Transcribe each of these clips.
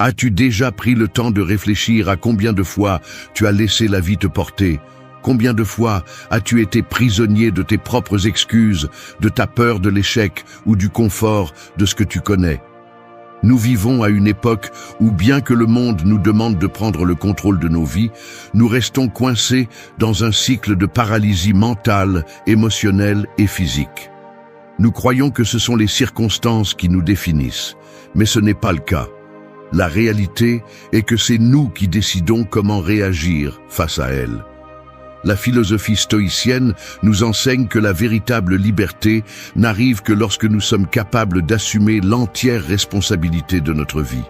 As-tu déjà pris le temps de réfléchir à combien de fois tu as laissé la vie te porter? Combien de fois as-tu été prisonnier de tes propres excuses, de ta peur de l'échec ou du confort de ce que tu connais? Nous vivons à une époque où, bien que le monde nous demande de prendre le contrôle de nos vies, nous restons coincés dans un cycle de paralysie mentale, émotionnelle et physique. Nous croyons que ce sont les circonstances qui nous définissent, mais ce n'est pas le cas. La réalité est que c'est nous qui décidons comment réagir face à elles. La philosophie stoïcienne nous enseigne que la véritable liberté n'arrive que lorsque nous sommes capables d'assumer l'entière responsabilité de notre vie.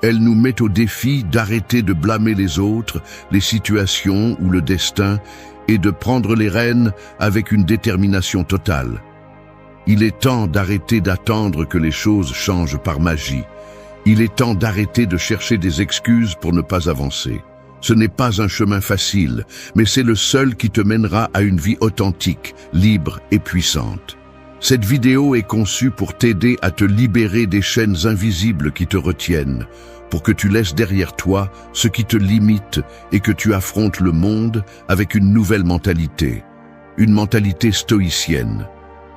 Elle nous met au défi d'arrêter de blâmer les autres, les situations ou le destin, et de prendre les rênes avec une détermination totale. Il est temps d'arrêter d'attendre que les choses changent par magie. Il est temps d'arrêter de chercher des excuses pour ne pas avancer. Ce n'est pas un chemin facile, mais c'est le seul qui te mènera à une vie authentique, libre et puissante. Cette vidéo est conçue pour t'aider à te libérer des chaînes invisibles qui te retiennent, pour que tu laisses derrière toi ce qui te limite et que tu affrontes le monde avec une nouvelle mentalité, une mentalité stoïcienne.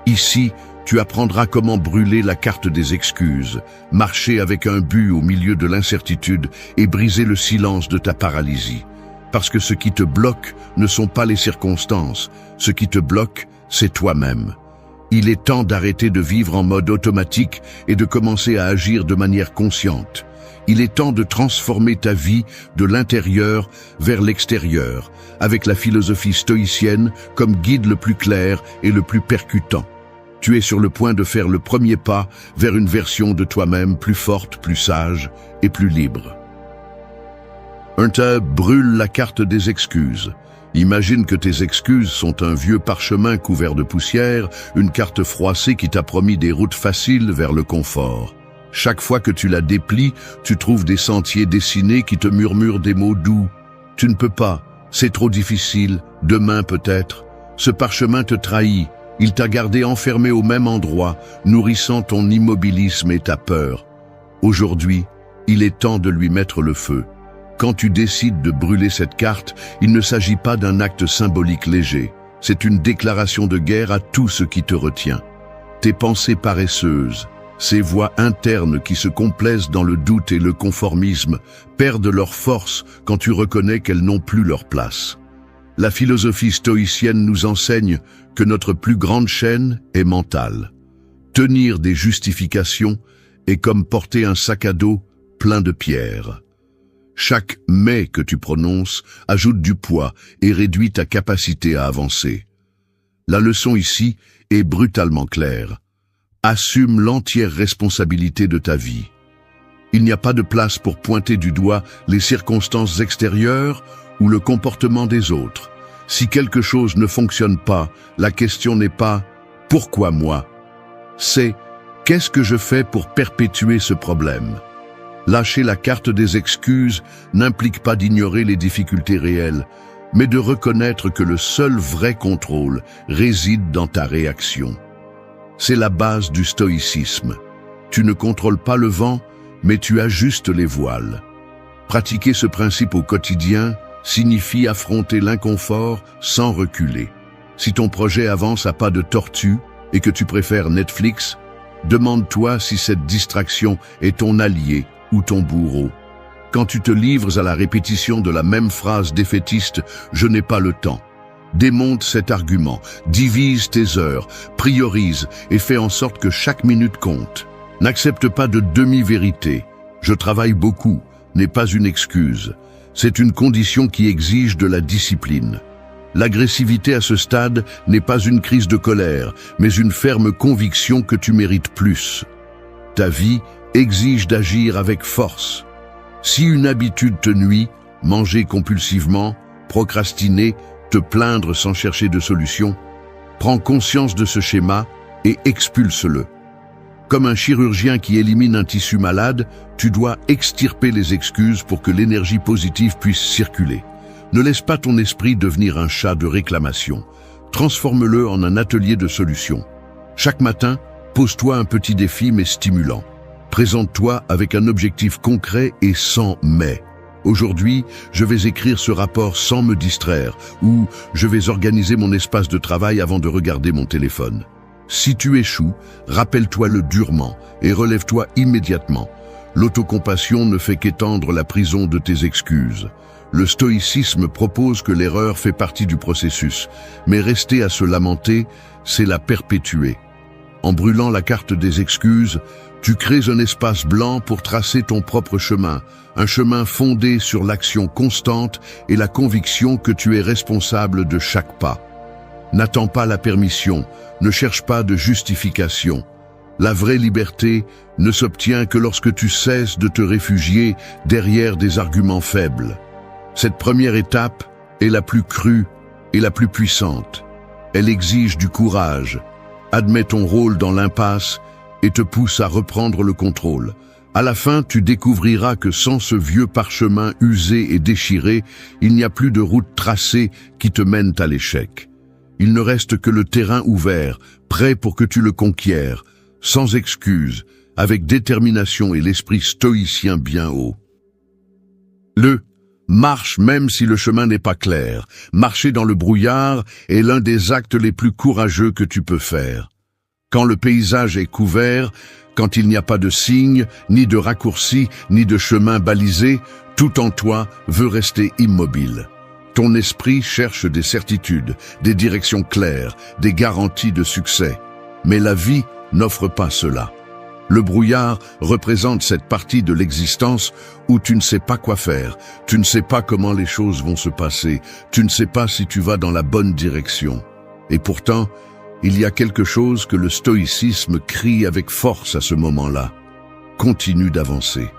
Ici, tu apprendras comment brûler la carte des excuses, marcher avec un but au milieu de l'incertitude et briser le silence de ta paralysie. Parce que ce qui te bloque ne sont pas les circonstances, ce qui te bloque, c'est toi-même. Il est temps d'arrêter de vivre en mode automatique et de commencer à agir de manière consciente. Il est temps de transformer ta vie de l'intérieur vers l'extérieur, avec la philosophie stoïcienne comme guide le plus clair et le plus percutant. Tu es sur le point de faire le premier pas vers une version de toi-même plus forte, plus sage et plus libre. 1. Brûle la carte des excuses. Imagine que tes excuses sont un vieux parchemin couvert de poussière, une carte froissée qui t'a promis des routes faciles vers le confort. Chaque fois que tu la déplies, tu trouves des sentiers dessinés qui te murmurent des mots doux. Tu ne peux pas, c'est trop difficile, demain peut-être. Ce parchemin te trahit. Il t'a gardé enfermé au même endroit, nourrissant ton immobilisme et ta peur. Aujourd'hui, il est temps de lui mettre le feu. Quand tu décides de brûler cette carte, il ne s'agit pas d'un acte symbolique léger. C'est une déclaration de guerre à tout ce qui te retient. Tes pensées paresseuses, ces voix internes qui se complaisent dans le doute et le conformisme, perdent leur force quand tu reconnais qu'elles n'ont plus leur place. La philosophie stoïcienne nous enseigne que notre plus grande chaîne est mentale. Tenir des justifications est comme porter un sac à dos plein de pierres. Chaque « mais » que tu prononces ajoute du poids et réduit ta capacité à avancer. La leçon ici est brutalement claire. Assume l'entière responsabilité de ta vie. Il n'y a pas de place pour pointer du doigt les circonstances extérieures ou le comportement des autres. Si quelque chose ne fonctionne pas, la question n'est pas « pourquoi moi ?», c'est « qu'est-ce que je fais pour perpétuer ce problème ?» Lâcher la carte des excuses n'implique pas d'ignorer les difficultés réelles, mais de reconnaître que le seul vrai contrôle réside dans ta réaction. C'est la base du stoïcisme. Tu ne contrôles pas le vent, mais tu ajustes les voiles. Pratiquer ce principe au quotidien signifie affronter l'inconfort sans reculer. Si ton projet avance à pas de tortue et que tu préfères Netflix, demande-toi si cette distraction est ton allié ou ton bourreau. Quand tu te livres à la répétition de la même phrase défaitiste « je n'ai pas le temps », démonte cet argument, divise tes heures, priorise et fais en sorte que chaque minute compte. N'accepte pas de demi-vérité. « Je travaille beaucoup » n'est pas une excuse. C'est une condition qui exige de la discipline. L'agressivité à ce stade n'est pas une crise de colère, mais une ferme conviction que tu mérites plus. Ta vie exige d'agir avec force. Si une habitude te nuit, manger compulsivement, procrastiner, te plaindre sans chercher de solution, prends conscience de ce schéma et expulse-le. Comme un chirurgien qui élimine un tissu malade, tu dois extirper les excuses pour que l'énergie positive puisse circuler. Ne laisse pas ton esprit devenir un chat de réclamation. Transforme-le en un atelier de solutions. Chaque matin, pose-toi un petit défi mais stimulant. Présente-toi avec un objectif concret et sans mais. Aujourd'hui, je vais écrire ce rapport sans me distraire, ou je vais organiser mon espace de travail avant de regarder mon téléphone. Si tu échoues, rappelle-toi-le durement et relève-toi immédiatement. L'autocompassion ne fait qu'étendre la prison de tes excuses. Le stoïcisme propose que l'erreur fait partie du processus, mais rester à se lamenter, c'est la perpétuer. En brûlant la carte des excuses, tu crées un espace blanc pour tracer ton propre chemin, un chemin fondé sur l'action constante et la conviction que tu es responsable de chaque pas. N'attends pas la permission, ne cherche pas de justification. La vraie liberté ne s'obtient que lorsque tu cesses de te réfugier derrière des arguments faibles. Cette première étape est la plus crue et la plus puissante. Elle exige du courage, admet ton rôle dans l'impasse et te pousse à reprendre le contrôle. À la fin, tu découvriras que sans ce vieux parchemin usé et déchiré, il n'y a plus de route tracée qui te mène à l'échec. Il ne reste que le terrain ouvert, prêt pour que tu le conquières, sans excuse, avec détermination et l'esprit stoïcien bien haut. Marche même si le chemin n'est pas clair. Marcher dans le brouillard est l'un des actes les plus courageux que tu peux faire. Quand le paysage est couvert, quand il n'y a pas de signes, ni de raccourcis, ni de chemin balisé, tout en toi veut rester immobile. Ton esprit cherche des certitudes, des directions claires, des garanties de succès. Mais la vie n'offre pas cela. Le brouillard représente cette partie de l'existence où tu ne sais pas quoi faire, tu ne sais pas comment les choses vont se passer, tu ne sais pas si tu vas dans la bonne direction. Et pourtant, il y a quelque chose que le stoïcisme crie avec force à ce moment-là. Continue d'avancer.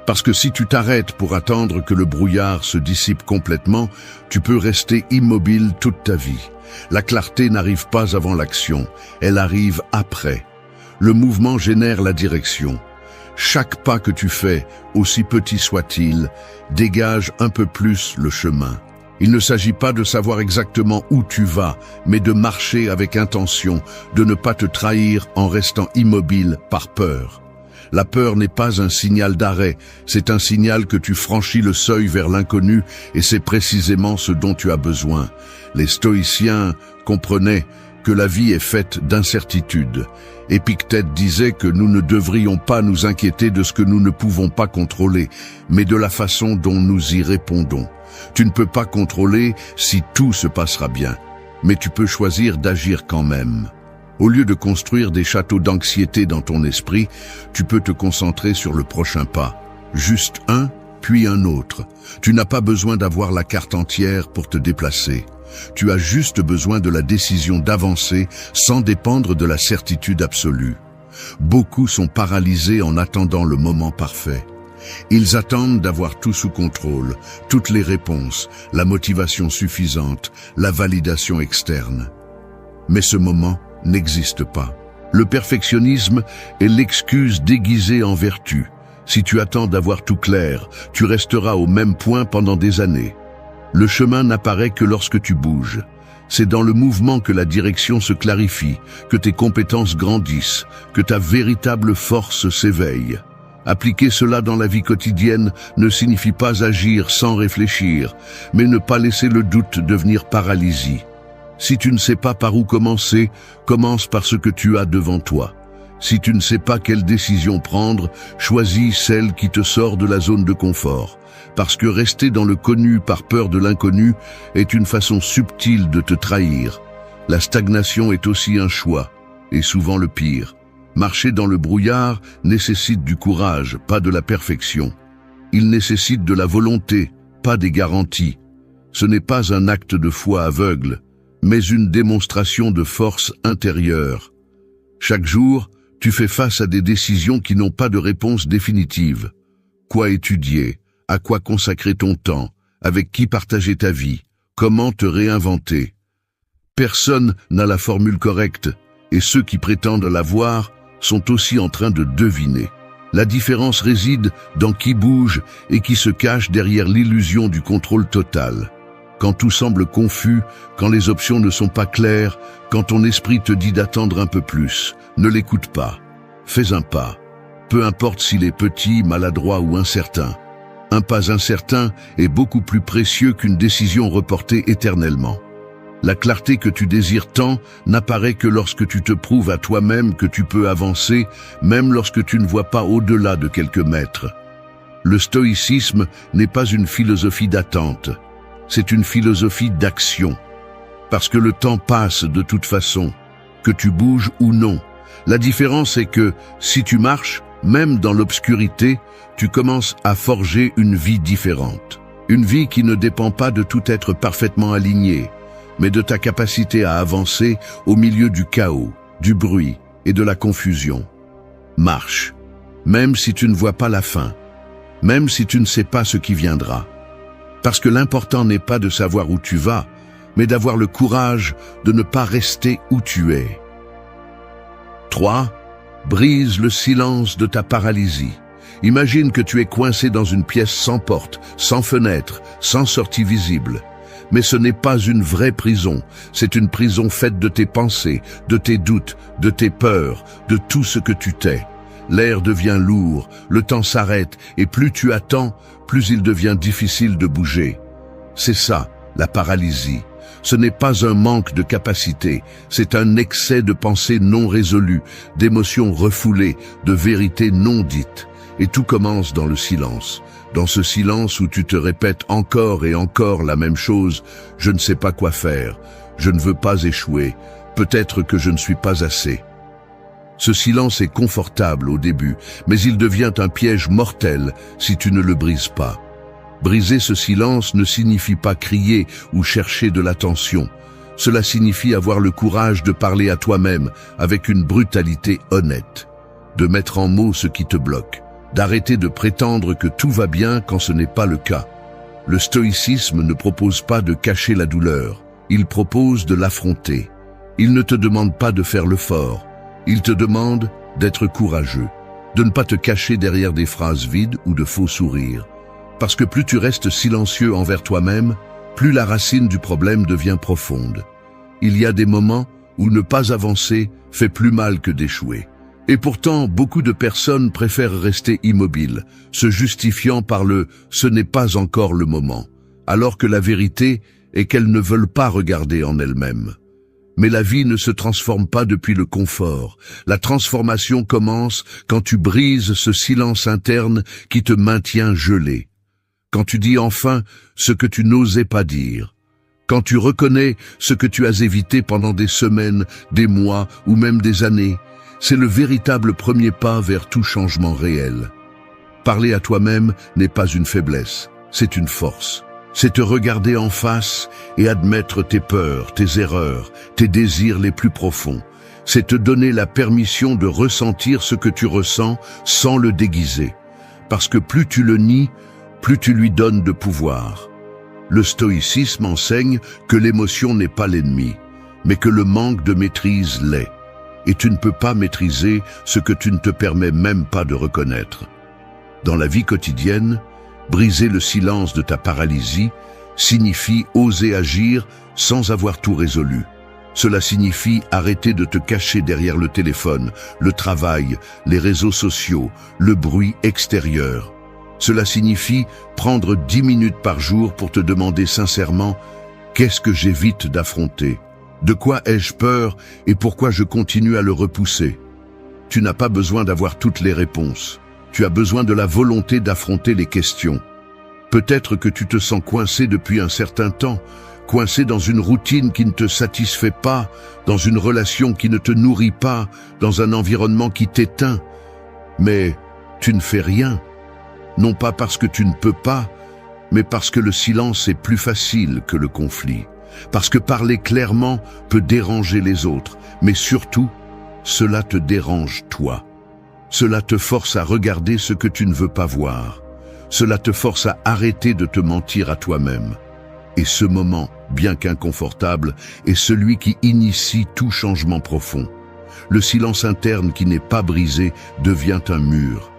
Parce que si tu t'arrêtes pour attendre que le brouillard se dissipe complètement, tu peux rester immobile toute ta vie. La clarté n'arrive pas avant l'action, elle arrive après. Le mouvement génère la direction. Chaque pas que tu fais, aussi petit soit-il, dégage un peu plus le chemin. Il ne s'agit pas de savoir exactement où tu vas, mais de marcher avec intention, de ne pas te trahir en restant immobile par peur. La peur n'est pas un signal d'arrêt, c'est un signal que tu franchis le seuil vers l'inconnu et c'est précisément ce dont tu as besoin. Les stoïciens comprenaient que la vie est faite d'incertitudes. Épictète disait que nous ne devrions pas nous inquiéter de ce que nous ne pouvons pas contrôler, mais de la façon dont nous y répondons. Tu ne peux pas contrôler si tout se passera bien, mais tu peux choisir d'agir quand même. Au lieu de construire des châteaux d'anxiété dans ton esprit, tu peux te concentrer sur le prochain pas. Juste un, puis un autre. Tu n'as pas besoin d'avoir la carte entière pour te déplacer. Tu as juste besoin de la décision d'avancer sans dépendre de la certitude absolue. Beaucoup sont paralysés en attendant le moment parfait. Ils attendent d'avoir tout sous contrôle, toutes les réponses, la motivation suffisante, la validation externe. Mais ce moment n'existe pas. Le perfectionnisme est l'excuse déguisée en vertu. Si tu attends d'avoir tout clair, tu resteras au même point pendant des années. Le chemin n'apparaît que lorsque tu bouges. C'est dans le mouvement que la direction se clarifie, que tes compétences grandissent, que ta véritable force s'éveille. Appliquer cela dans la vie quotidienne ne signifie pas agir sans réfléchir, mais ne pas laisser le doute devenir paralysie. Si tu ne sais pas par où commencer, commence par ce que tu as devant toi. Si tu ne sais pas quelle décision prendre, choisis celle qui te sort de la zone de confort. Parce que rester dans le connu par peur de l'inconnu est une façon subtile de te trahir. La stagnation est aussi un choix, et souvent le pire. Marcher dans le brouillard nécessite du courage, pas de la perfection. Il nécessite de la volonté, pas des garanties. Ce n'est pas un acte de foi aveugle, mais une démonstration de force intérieure. Chaque jour, tu fais face à des décisions qui n'ont pas de réponse définitive. Quoi étudier? À quoi consacrer ton temps? Avec qui partager ta vie? Comment te réinventer? Personne n'a la formule correcte, et ceux qui prétendent l'avoir sont aussi en train de deviner. La différence réside dans qui bouge et qui se cache derrière l'illusion du contrôle total. Quand tout semble confus, quand les options ne sont pas claires, quand ton esprit te dit d'attendre un peu plus, ne l'écoute pas. Fais un pas. peu importe s'il est petit, maladroit ou incertain. Un pas incertain est beaucoup plus précieux qu'une décision reportée éternellement. La clarté que tu désires tant n'apparaît que lorsque tu te prouves à toi-même que tu peux avancer, même lorsque tu ne vois pas au-delà de quelques mètres. Le stoïcisme n'est pas une philosophie d'attente, c'est une philosophie d'action. Parce que le temps passe de toute façon, que tu bouges ou non. La différence est que, si tu marches, même dans l'obscurité, tu commences à forger une vie différente. Une vie qui ne dépend pas de tout être parfaitement aligné, mais de ta capacité à avancer au milieu du chaos, du bruit et de la confusion. Marche, même si tu ne vois pas la fin, même si tu ne sais pas ce qui viendra. Parce que l'important n'est pas de savoir où tu vas, mais d'avoir le courage de ne pas rester où tu es. 3. Brise le silence de ta paralysie. Imagine que tu es coincé dans une pièce sans porte, sans fenêtre, sans sortie visible. Mais ce n'est pas une vraie prison, c'est une prison faite de tes pensées, de tes doutes, de tes peurs, de tout ce que tu t'es. L'air devient lourd, le temps s'arrête, et plus tu attends, plus il devient difficile de bouger. C'est ça, la paralysie. Ce n'est pas un manque de capacité, c'est un excès de pensées non résolues, d'émotions refoulées, de vérités non dites. Et tout commence dans le silence. Dans ce silence où tu te répètes encore et encore la même chose, je ne sais pas quoi faire, je ne veux pas échouer, peut-être que je ne suis pas assez. Ce silence est confortable au début, mais il devient un piège mortel si tu ne le brises pas. Briser ce silence ne signifie pas crier ou chercher de l'attention. Cela signifie avoir le courage de parler à toi-même avec une brutalité honnête, de mettre en mots ce qui te bloque, d'arrêter de prétendre que tout va bien quand ce n'est pas le cas. Le stoïcisme ne propose pas de cacher la douleur, il propose de l'affronter. Il ne te demande pas de faire le fort, il te demande d'être courageux, de ne pas te cacher derrière des phrases vides ou de faux sourires. Parce que plus tu restes silencieux envers toi-même, plus la racine du problème devient profonde. Il y a des moments où ne pas avancer fait plus mal que d'échouer. Et pourtant, beaucoup de personnes préfèrent rester immobiles, se justifiant par le « ce n'est pas encore le moment », alors que la vérité est qu'elles ne veulent pas regarder en elles-mêmes. Mais la vie ne se transforme pas depuis le confort. La transformation commence quand tu brises ce silence interne qui te maintient gelé. Quand tu dis enfin ce que tu n'osais pas dire. Quand tu reconnais ce que tu as évité pendant des semaines, des mois ou même des années. C'est le véritable premier pas vers tout changement réel. Parler à toi-même n'est pas une faiblesse, c'est une force. C'est te regarder en face et admettre tes peurs, tes erreurs, tes désirs les plus profonds. C'est te donner la permission de ressentir ce que tu ressens sans le déguiser. Parce que plus tu le nies, plus tu lui donnes de pouvoir. Le stoïcisme enseigne que l'émotion n'est pas l'ennemi, mais que le manque de maîtrise l'est. Et tu ne peux pas maîtriser ce que tu ne te permets même pas de reconnaître. Dans la vie quotidienne, briser le silence de ta paralysie signifie oser agir sans avoir tout résolu. Cela signifie arrêter de te cacher derrière le téléphone, le travail, les réseaux sociaux, le bruit extérieur. Cela signifie prendre 10 minutes par jour pour te demander sincèrement « Qu'est-ce que j'évite d'affronter ? De quoi ai-je peur et pourquoi je continue à le repousser ?» Tu n'as pas besoin d'avoir toutes les réponses. Tu as besoin de la volonté d'affronter les questions. Peut-être que tu te sens coincé depuis un certain temps, coincé dans une routine qui ne te satisfait pas, dans une relation qui ne te nourrit pas, dans un environnement qui t'éteint. Mais tu ne fais rien. Non pas parce que tu ne peux pas, mais parce que le silence est plus facile que le conflit. Parce que parler clairement peut déranger les autres, mais surtout, cela te dérange toi. Cela te force à regarder ce que tu ne veux pas voir. Cela te force à arrêter de te mentir à toi-même. Et ce moment, bien qu'inconfortable, est celui qui initie tout changement profond. Le silence interne qui n'est pas brisé devient un mur.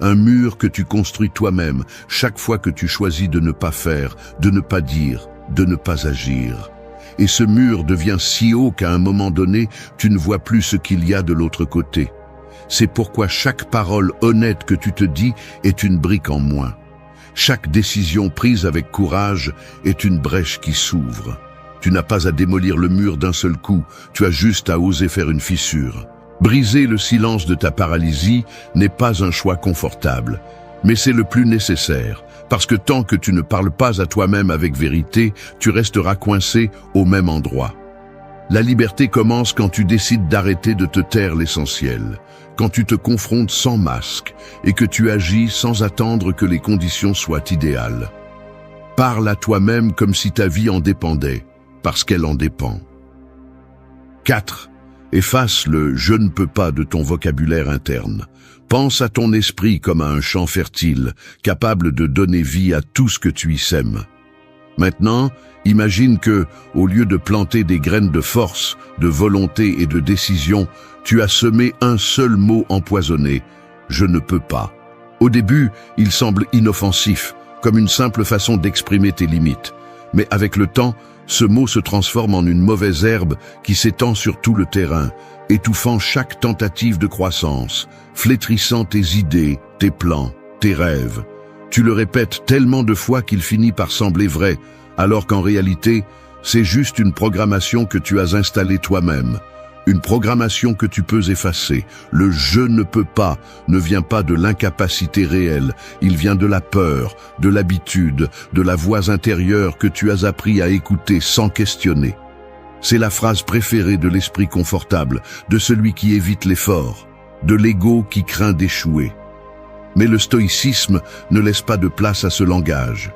Un mur que tu construis toi-même chaque fois que tu choisis de ne pas faire, de ne pas dire, de ne pas agir. Et ce mur devient si haut qu'à un moment donné, tu ne vois plus ce qu'il y a de l'autre côté. C'est pourquoi chaque parole honnête que tu te dis est une brique en moins. Chaque décision prise avec courage est une brèche qui s'ouvre. Tu n'as pas à démolir le mur d'un seul coup, tu as juste à oser faire une fissure. Briser le silence de ta paralysie n'est pas un choix confortable, mais c'est le plus nécessaire, parce que tant que tu ne parles pas à toi-même avec vérité, tu resteras coincé au même endroit. La liberté commence quand tu décides d'arrêter de te taire l'essentiel, quand tu te confrontes sans masque et que tu agis sans attendre que les conditions soient idéales. Parle à toi-même comme si ta vie en dépendait, parce qu'elle en dépend. 4. Efface le « je ne peux pas » de ton vocabulaire interne. Pense à ton esprit comme à un champ fertile, capable de donner vie à tout ce que tu y sèmes. Maintenant, imagine que, au lieu de planter des graines de force, de volonté et de décision, tu as semé un seul mot empoisonné, « je ne peux pas ». Au début, il semble inoffensif, comme une simple façon d'exprimer tes limites. Mais avec le temps, ce mot se transforme en une mauvaise herbe qui s'étend sur tout le terrain, étouffant chaque tentative de croissance, flétrissant tes idées, tes plans, tes rêves. Tu le répètes tellement de fois qu'il finit par sembler vrai, alors qu'en réalité, c'est juste une programmation que tu as installée toi-même. Une programmation que tu peux effacer. Le « je ne peux pas » ne vient pas de l'incapacité réelle, il vient de la peur, de l'habitude, de la voix intérieure que tu as appris à écouter sans questionner. C'est la phrase préférée de l'esprit confortable, de celui qui évite l'effort, de l'ego qui craint d'échouer. Mais le stoïcisme ne laisse pas de place à ce langage.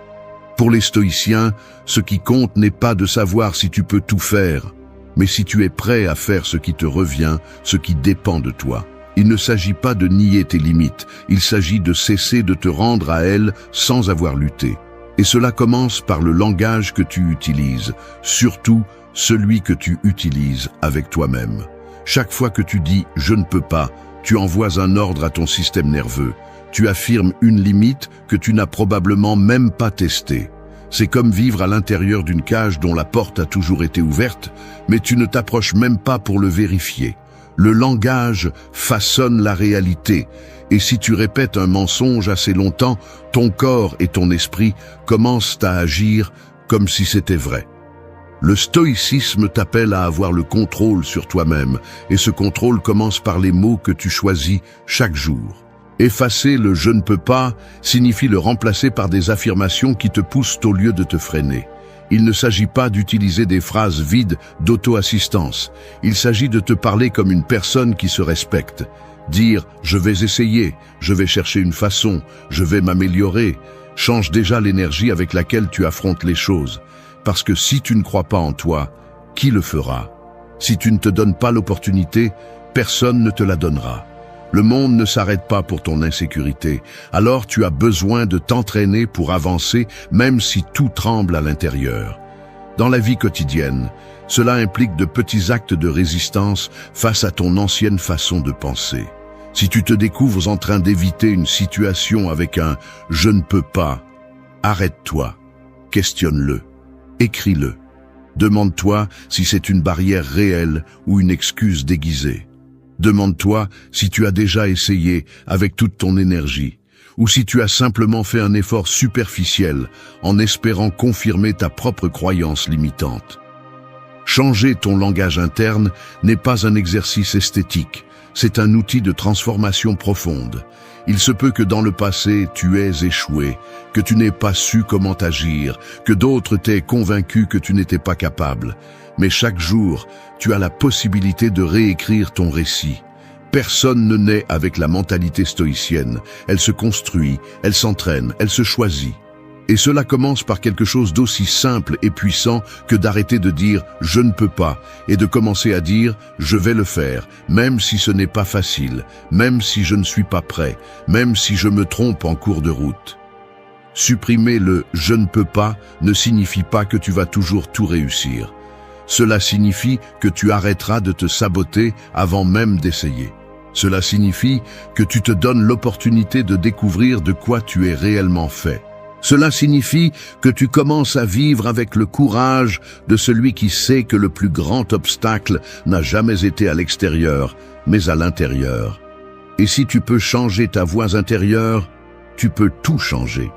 Pour les stoïciens, ce qui compte n'est pas de savoir si tu peux tout faire, mais si tu es prêt à faire ce qui te revient, ce qui dépend de toi. Il ne s'agit pas de nier tes limites, il s'agit de cesser de te rendre à elles sans avoir lutté. Et cela commence par le langage que tu utilises, surtout celui que tu utilises avec toi-même. Chaque fois que tu dis « je ne peux pas », tu envoies un ordre à ton système nerveux. Tu affirmes une limite que tu n'as probablement même pas testée. C'est comme vivre à l'intérieur d'une cage dont la porte a toujours été ouverte, mais tu ne t'approches même pas pour le vérifier. Le langage façonne la réalité, et si tu répètes un mensonge assez longtemps, ton corps et ton esprit commencent à agir comme si c'était vrai. Le stoïcisme t'appelle à avoir le contrôle sur toi-même, et ce contrôle commence par les mots que tu choisis chaque jour. Effacer le « je ne peux pas » signifie le remplacer par des affirmations qui te poussent au lieu de te freiner. Il ne s'agit pas d'utiliser des phrases vides d'auto-assistance. Il s'agit de te parler comme une personne qui se respecte. Dire « je vais essayer, je vais chercher une façon, je vais m'améliorer » change déjà l'énergie avec laquelle tu affrontes les choses. Parce que si tu ne crois pas en toi, qui le fera? Si tu ne te donnes pas l'opportunité, personne ne te la donnera. Le monde ne s'arrête pas pour ton insécurité, alors tu as besoin de t'entraîner pour avancer même si tout tremble à l'intérieur. Dans la vie quotidienne, cela implique de petits actes de résistance face à ton ancienne façon de penser. Si tu te découvres en train d'éviter une situation avec un « je ne peux pas », arrête-toi, questionne-le, écris-le. Demande-toi si c'est une barrière réelle ou une excuse déguisée. Demande-toi si tu as déjà essayé avec toute ton énergie, ou si tu as simplement fait un effort superficiel en espérant confirmer ta propre croyance limitante. Changer ton langage interne n'est pas un exercice esthétique, c'est un outil de transformation profonde. Il se peut que dans le passé, tu aies échoué, que tu n'aies pas su comment agir, que d'autres t'aient convaincu que tu n'étais pas capable. Mais chaque jour, tu as la possibilité de réécrire ton récit. Personne ne naît avec la mentalité stoïcienne. Elle se construit, elle s'entraîne, elle se choisit. Et cela commence par quelque chose d'aussi simple et puissant que d'arrêter de dire « je ne peux pas » et de commencer à dire « je vais le faire », même si ce n'est pas facile, même si je ne suis pas prêt, même si je me trompe en cours de route. Supprimer le « je ne peux pas » ne signifie pas que tu vas toujours tout réussir. Cela signifie que tu arrêteras de te saboter avant même d'essayer. Cela signifie que tu te donnes l'opportunité de découvrir de quoi tu es réellement fait. Cela signifie que tu commences à vivre avec le courage de celui qui sait que le plus grand obstacle n'a jamais été à l'extérieur, mais à l'intérieur. Et si tu peux changer ta voix intérieure, tu peux tout changer.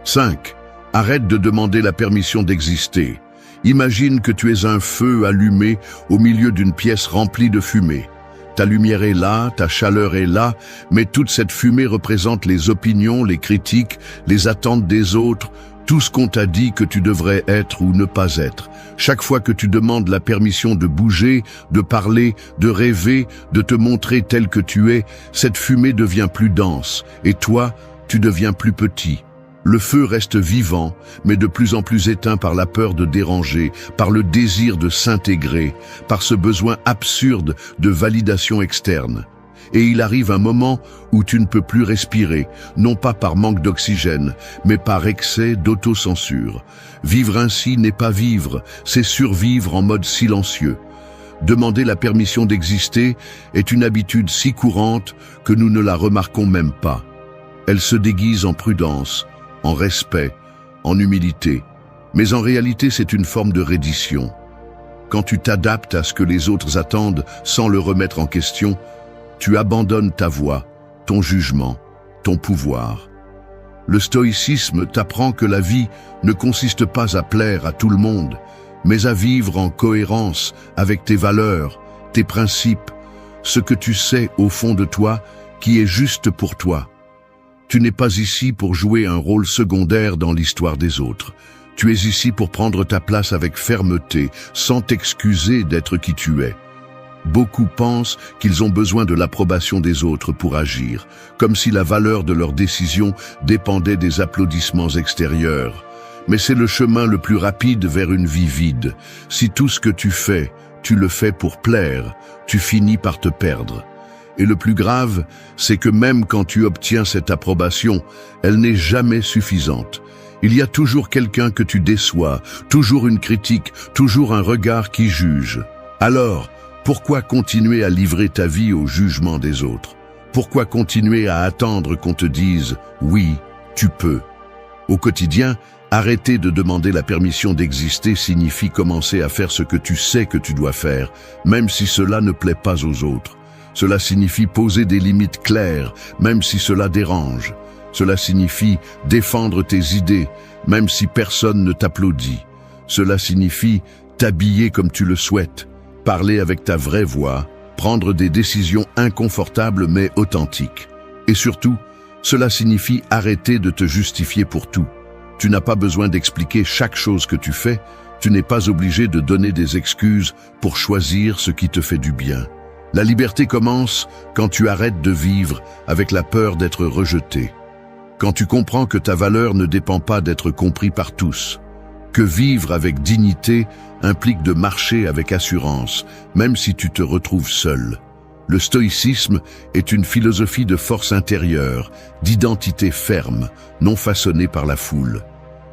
5. Arrête de demander la permission d'exister. Imagine que tu es un feu allumé au milieu d'une pièce remplie de fumée. Ta lumière est là, ta chaleur est là, mais toute cette fumée représente les opinions, les critiques, les attentes des autres, tout ce qu'on t'a dit que tu devrais être ou ne pas être. Chaque fois que tu demandes la permission de bouger, de parler, de rêver, de te montrer tel que tu es, cette fumée devient plus dense, et toi, tu deviens plus petit. Le feu reste vivant, mais de plus en plus éteint par la peur de déranger, par le désir de s'intégrer, par ce besoin absurde de validation externe. Et il arrive un moment où tu ne peux plus respirer, non pas par manque d'oxygène, mais par excès d'autocensure. Vivre ainsi n'est pas vivre, c'est survivre en mode silencieux. Demander la permission d'exister est une habitude si courante que nous ne la remarquons même pas. Elle se déguise en prudence, en respect, en humilité. Mais en réalité, c'est une forme de reddition. Quand tu t'adaptes à ce que les autres attendent sans le remettre en question, tu abandonnes ta voix, ton jugement, ton pouvoir. Le stoïcisme t'apprend que la vie ne consiste pas à plaire à tout le monde, mais à vivre en cohérence avec tes valeurs, tes principes, ce que tu sais au fond de toi qui est juste pour toi. Tu n'es pas ici pour jouer un rôle secondaire dans l'histoire des autres. Tu es ici pour prendre ta place avec fermeté, sans t'excuser d'être qui tu es. Beaucoup pensent qu'ils ont besoin de l'approbation des autres pour agir, comme si la valeur de leurs décisions dépendait des applaudissements extérieurs. Mais c'est le chemin le plus rapide vers une vie vide. Si tout ce que tu fais, tu le fais pour plaire, tu finis par te perdre. Et le plus grave, c'est que même quand tu obtiens cette approbation, elle n'est jamais suffisante. Il y a toujours quelqu'un que tu déçois, toujours une critique, toujours un regard qui juge. Alors, pourquoi continuer à livrer ta vie au jugement des autres? Pourquoi continuer à attendre qu'on te dise « oui, tu peux ». Au quotidien, arrêter de demander la permission d'exister signifie commencer à faire ce que tu sais que tu dois faire, même si cela ne plaît pas aux autres. Cela signifie poser des limites claires, même si cela dérange. Cela signifie défendre tes idées, même si personne ne t'applaudit. Cela signifie t'habiller comme tu le souhaites, parler avec ta vraie voix, prendre des décisions inconfortables mais authentiques. Et surtout, cela signifie arrêter de te justifier pour tout. Tu n'as pas besoin d'expliquer chaque chose que tu fais, tu n'es pas obligé de donner des excuses pour choisir ce qui te fait du bien. La liberté commence quand tu arrêtes de vivre avec la peur d'être rejeté. Quand tu comprends que ta valeur ne dépend pas d'être compris par tous. Que vivre avec dignité implique de marcher avec assurance, même si tu te retrouves seul. Le stoïcisme est une philosophie de force intérieure, d'identité ferme, non façonnée par la foule.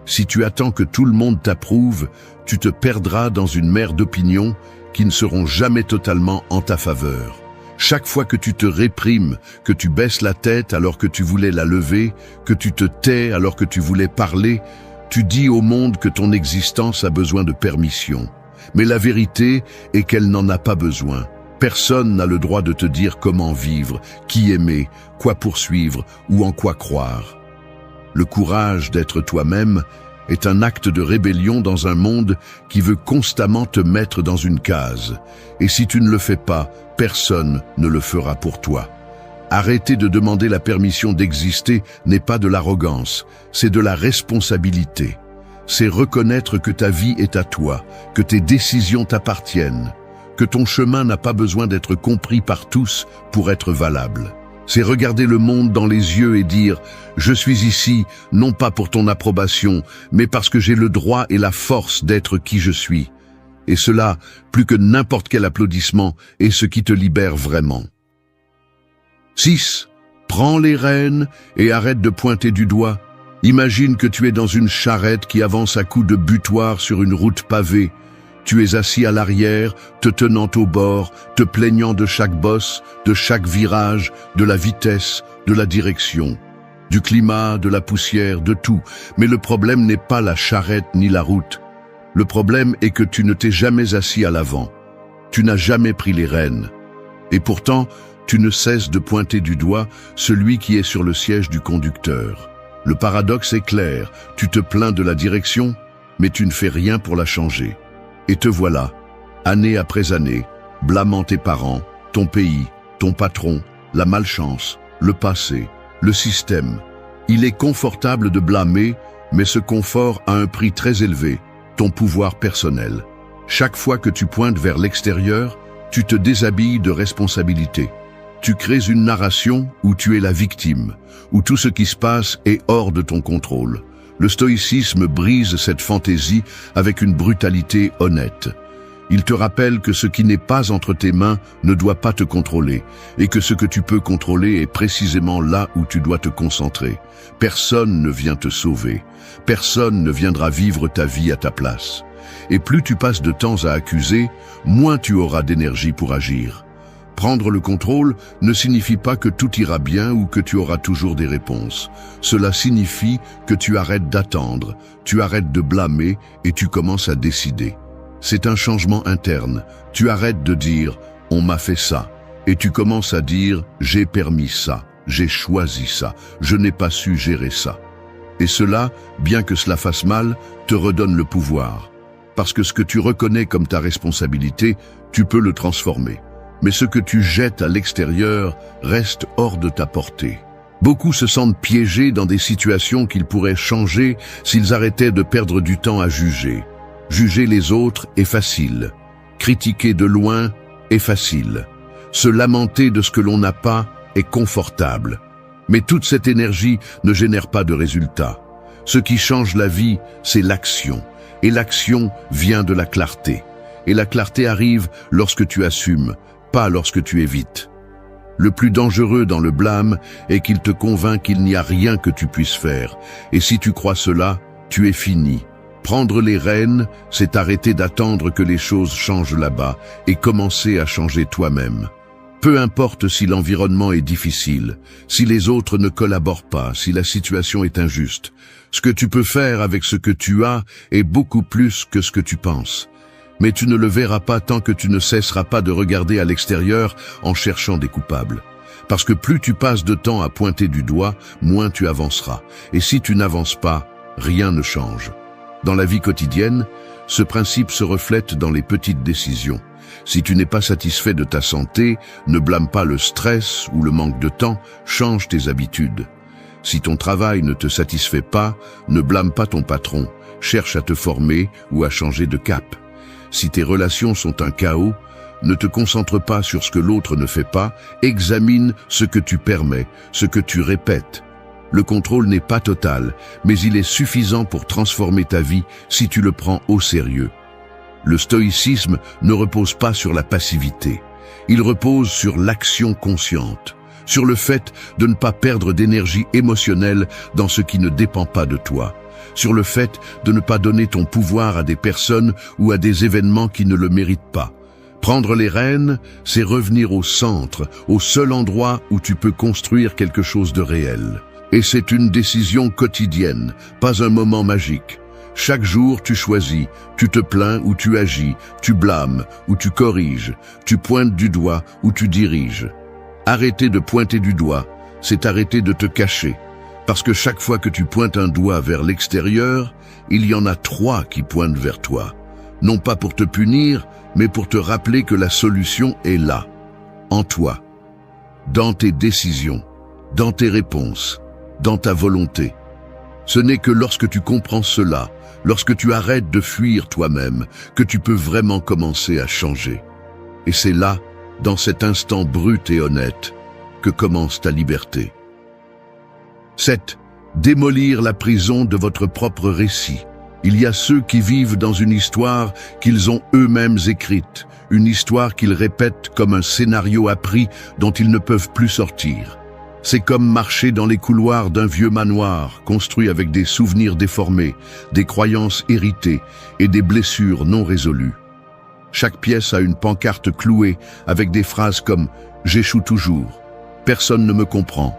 Si tu attends que tout le monde t'approuve, tu te perdras dans une mer d'opinions qui ne seront jamais totalement en ta faveur. Chaque fois que tu te réprimes, que tu baisses la tête alors que tu voulais la lever, que tu te tais alors que tu voulais parler, tu dis au monde que ton existence a besoin de permission. Mais la vérité est qu'elle n'en a pas besoin. Personne n'a le droit de te dire comment vivre, qui aimer, quoi poursuivre ou en quoi croire. Le courage d'être toi-même est un acte de rébellion dans un monde qui veut constamment te mettre dans une case. Et si tu ne le fais pas, personne ne le fera pour toi. Arrêter de demander la permission d'exister n'est pas de l'arrogance, c'est de la responsabilité. C'est reconnaître que ta vie est à toi, que tes décisions t'appartiennent, que ton chemin n'a pas besoin d'être compris par tous pour être valable. C'est regarder le monde dans les yeux et dire « Je suis ici, non pas pour ton approbation, mais parce que j'ai le droit et la force d'être qui je suis. » Et cela, plus que n'importe quel applaudissement, est ce qui te libère vraiment. 6. Prends les rênes et arrête de pointer du doigt. Imagine que tu es dans une charrette qui avance à coups de butoir sur une route pavée. Tu es assis à l'arrière, te tenant au bord, te plaignant de chaque bosse, de chaque virage, de la vitesse, de la direction, du climat, de la poussière, de tout. Mais le problème n'est pas la charrette ni la route. Le problème est que tu ne t'es jamais assis à l'avant. Tu n'as jamais pris les rênes. Et pourtant, tu ne cesses de pointer du doigt celui qui est sur le siège du conducteur. Le paradoxe est clair, tu te plains de la direction, mais tu ne fais rien pour la changer. Et te voilà, année après année, blâmant tes parents, ton pays, ton patron, la malchance, le passé, le système. Il est confortable de blâmer, mais ce confort a un prix très élevé, ton pouvoir personnel. Chaque fois que tu pointes vers l'extérieur, tu te déshabilles de responsabilité. Tu crées une narration où tu es la victime, où tout ce qui se passe est hors de ton contrôle. Le stoïcisme brise cette fantaisie avec une brutalité honnête. Il te rappelle que ce qui n'est pas entre tes mains ne doit pas te contrôler, et que ce que tu peux contrôler est précisément là où tu dois te concentrer. Personne ne vient te sauver. Personne ne viendra vivre ta vie à ta place. Et plus tu passes de temps à accuser, moins tu auras d'énergie pour agir. Prendre le contrôle ne signifie pas que tout ira bien ou que tu auras toujours des réponses. Cela signifie que tu arrêtes d'attendre, tu arrêtes de blâmer et tu commences à décider. C'est un changement interne. Tu arrêtes de dire « on m'a fait ça » et tu commences à dire « j'ai permis ça, j'ai choisi ça, je n'ai pas su gérer ça ». Et cela, bien que cela fasse mal, te redonne le pouvoir. Parce que ce que tu reconnais comme ta responsabilité, tu peux le transformer. Mais ce que tu jettes à l'extérieur reste hors de ta portée. Beaucoup se sentent piégés dans des situations qu'ils pourraient changer s'ils arrêtaient de perdre du temps à juger. Juger les autres est facile. Critiquer de loin est facile. Se lamenter de ce que l'on n'a pas est confortable. Mais toute cette énergie ne génère pas de résultat. Ce qui change la vie, c'est l'action. Et l'action vient de la clarté. Et la clarté arrive lorsque tu assumes, pas lorsque tu évites. Le plus dangereux dans le blâme est qu'il te convainc qu'il n'y a rien que tu puisses faire. Et si tu crois cela, tu es fini. Prendre les rênes, c'est arrêter d'attendre que les choses changent là-bas et commencer à changer toi-même. Peu importe si l'environnement est difficile, si les autres ne collaborent pas, si la situation est injuste. Ce que tu peux faire avec ce que tu as est beaucoup plus que ce que tu penses. Mais tu ne le verras pas tant que tu ne cesseras pas de regarder à l'extérieur en cherchant des coupables. Parce que plus tu passes de temps à pointer du doigt, moins tu avanceras. Et si tu n'avances pas, rien ne change. Dans la vie quotidienne, ce principe se reflète dans les petites décisions. Si tu n'es pas satisfait de ta santé, ne blâme pas le stress ou le manque de temps, change tes habitudes. Si ton travail ne te satisfait pas, ne blâme pas ton patron, cherche à te former ou à changer de cap. Si tes relations sont un chaos, ne te concentre pas sur ce que l'autre ne fait pas, examine ce que tu permets, ce que tu répètes. Le contrôle n'est pas total, mais il est suffisant pour transformer ta vie si tu le prends au sérieux. Le stoïcisme ne repose pas sur la passivité. Il repose sur l'action consciente, sur le fait de ne pas perdre d'énergie émotionnelle dans ce qui ne dépend pas de toi, sur le fait de ne pas donner ton pouvoir à des personnes ou à des événements qui ne le méritent pas. Prendre les rênes, c'est revenir au centre, au seul endroit où tu peux construire quelque chose de réel. Et c'est une décision quotidienne, pas un moment magique. Chaque jour, tu choisis, tu te plains ou tu agis, tu blâmes ou tu corriges, tu pointes du doigt ou tu diriges. Arrêter de pointer du doigt, c'est arrêter de te cacher. Parce que chaque fois que tu pointes un doigt vers l'extérieur, il y en a 3 qui pointent vers toi. Non pas pour te punir, mais pour te rappeler que la solution est là, en toi, dans tes décisions, dans tes réponses, dans ta volonté. Ce n'est que lorsque tu comprends cela, lorsque tu arrêtes de fuir toi-même, que tu peux vraiment commencer à changer. Et c'est là, dans cet instant brut et honnête, que commence ta liberté. 7. Démolir la prison de votre propre récit. Il y a ceux qui vivent dans une histoire qu'ils ont eux-mêmes écrite, une histoire qu'ils répètent comme un scénario appris dont ils ne peuvent plus sortir. C'est comme marcher dans les couloirs d'un vieux manoir construit avec des souvenirs déformés, des croyances héritées et des blessures non résolues. Chaque pièce a une pancarte clouée avec des phrases comme « J'échoue toujours »,« Personne ne me comprend »,«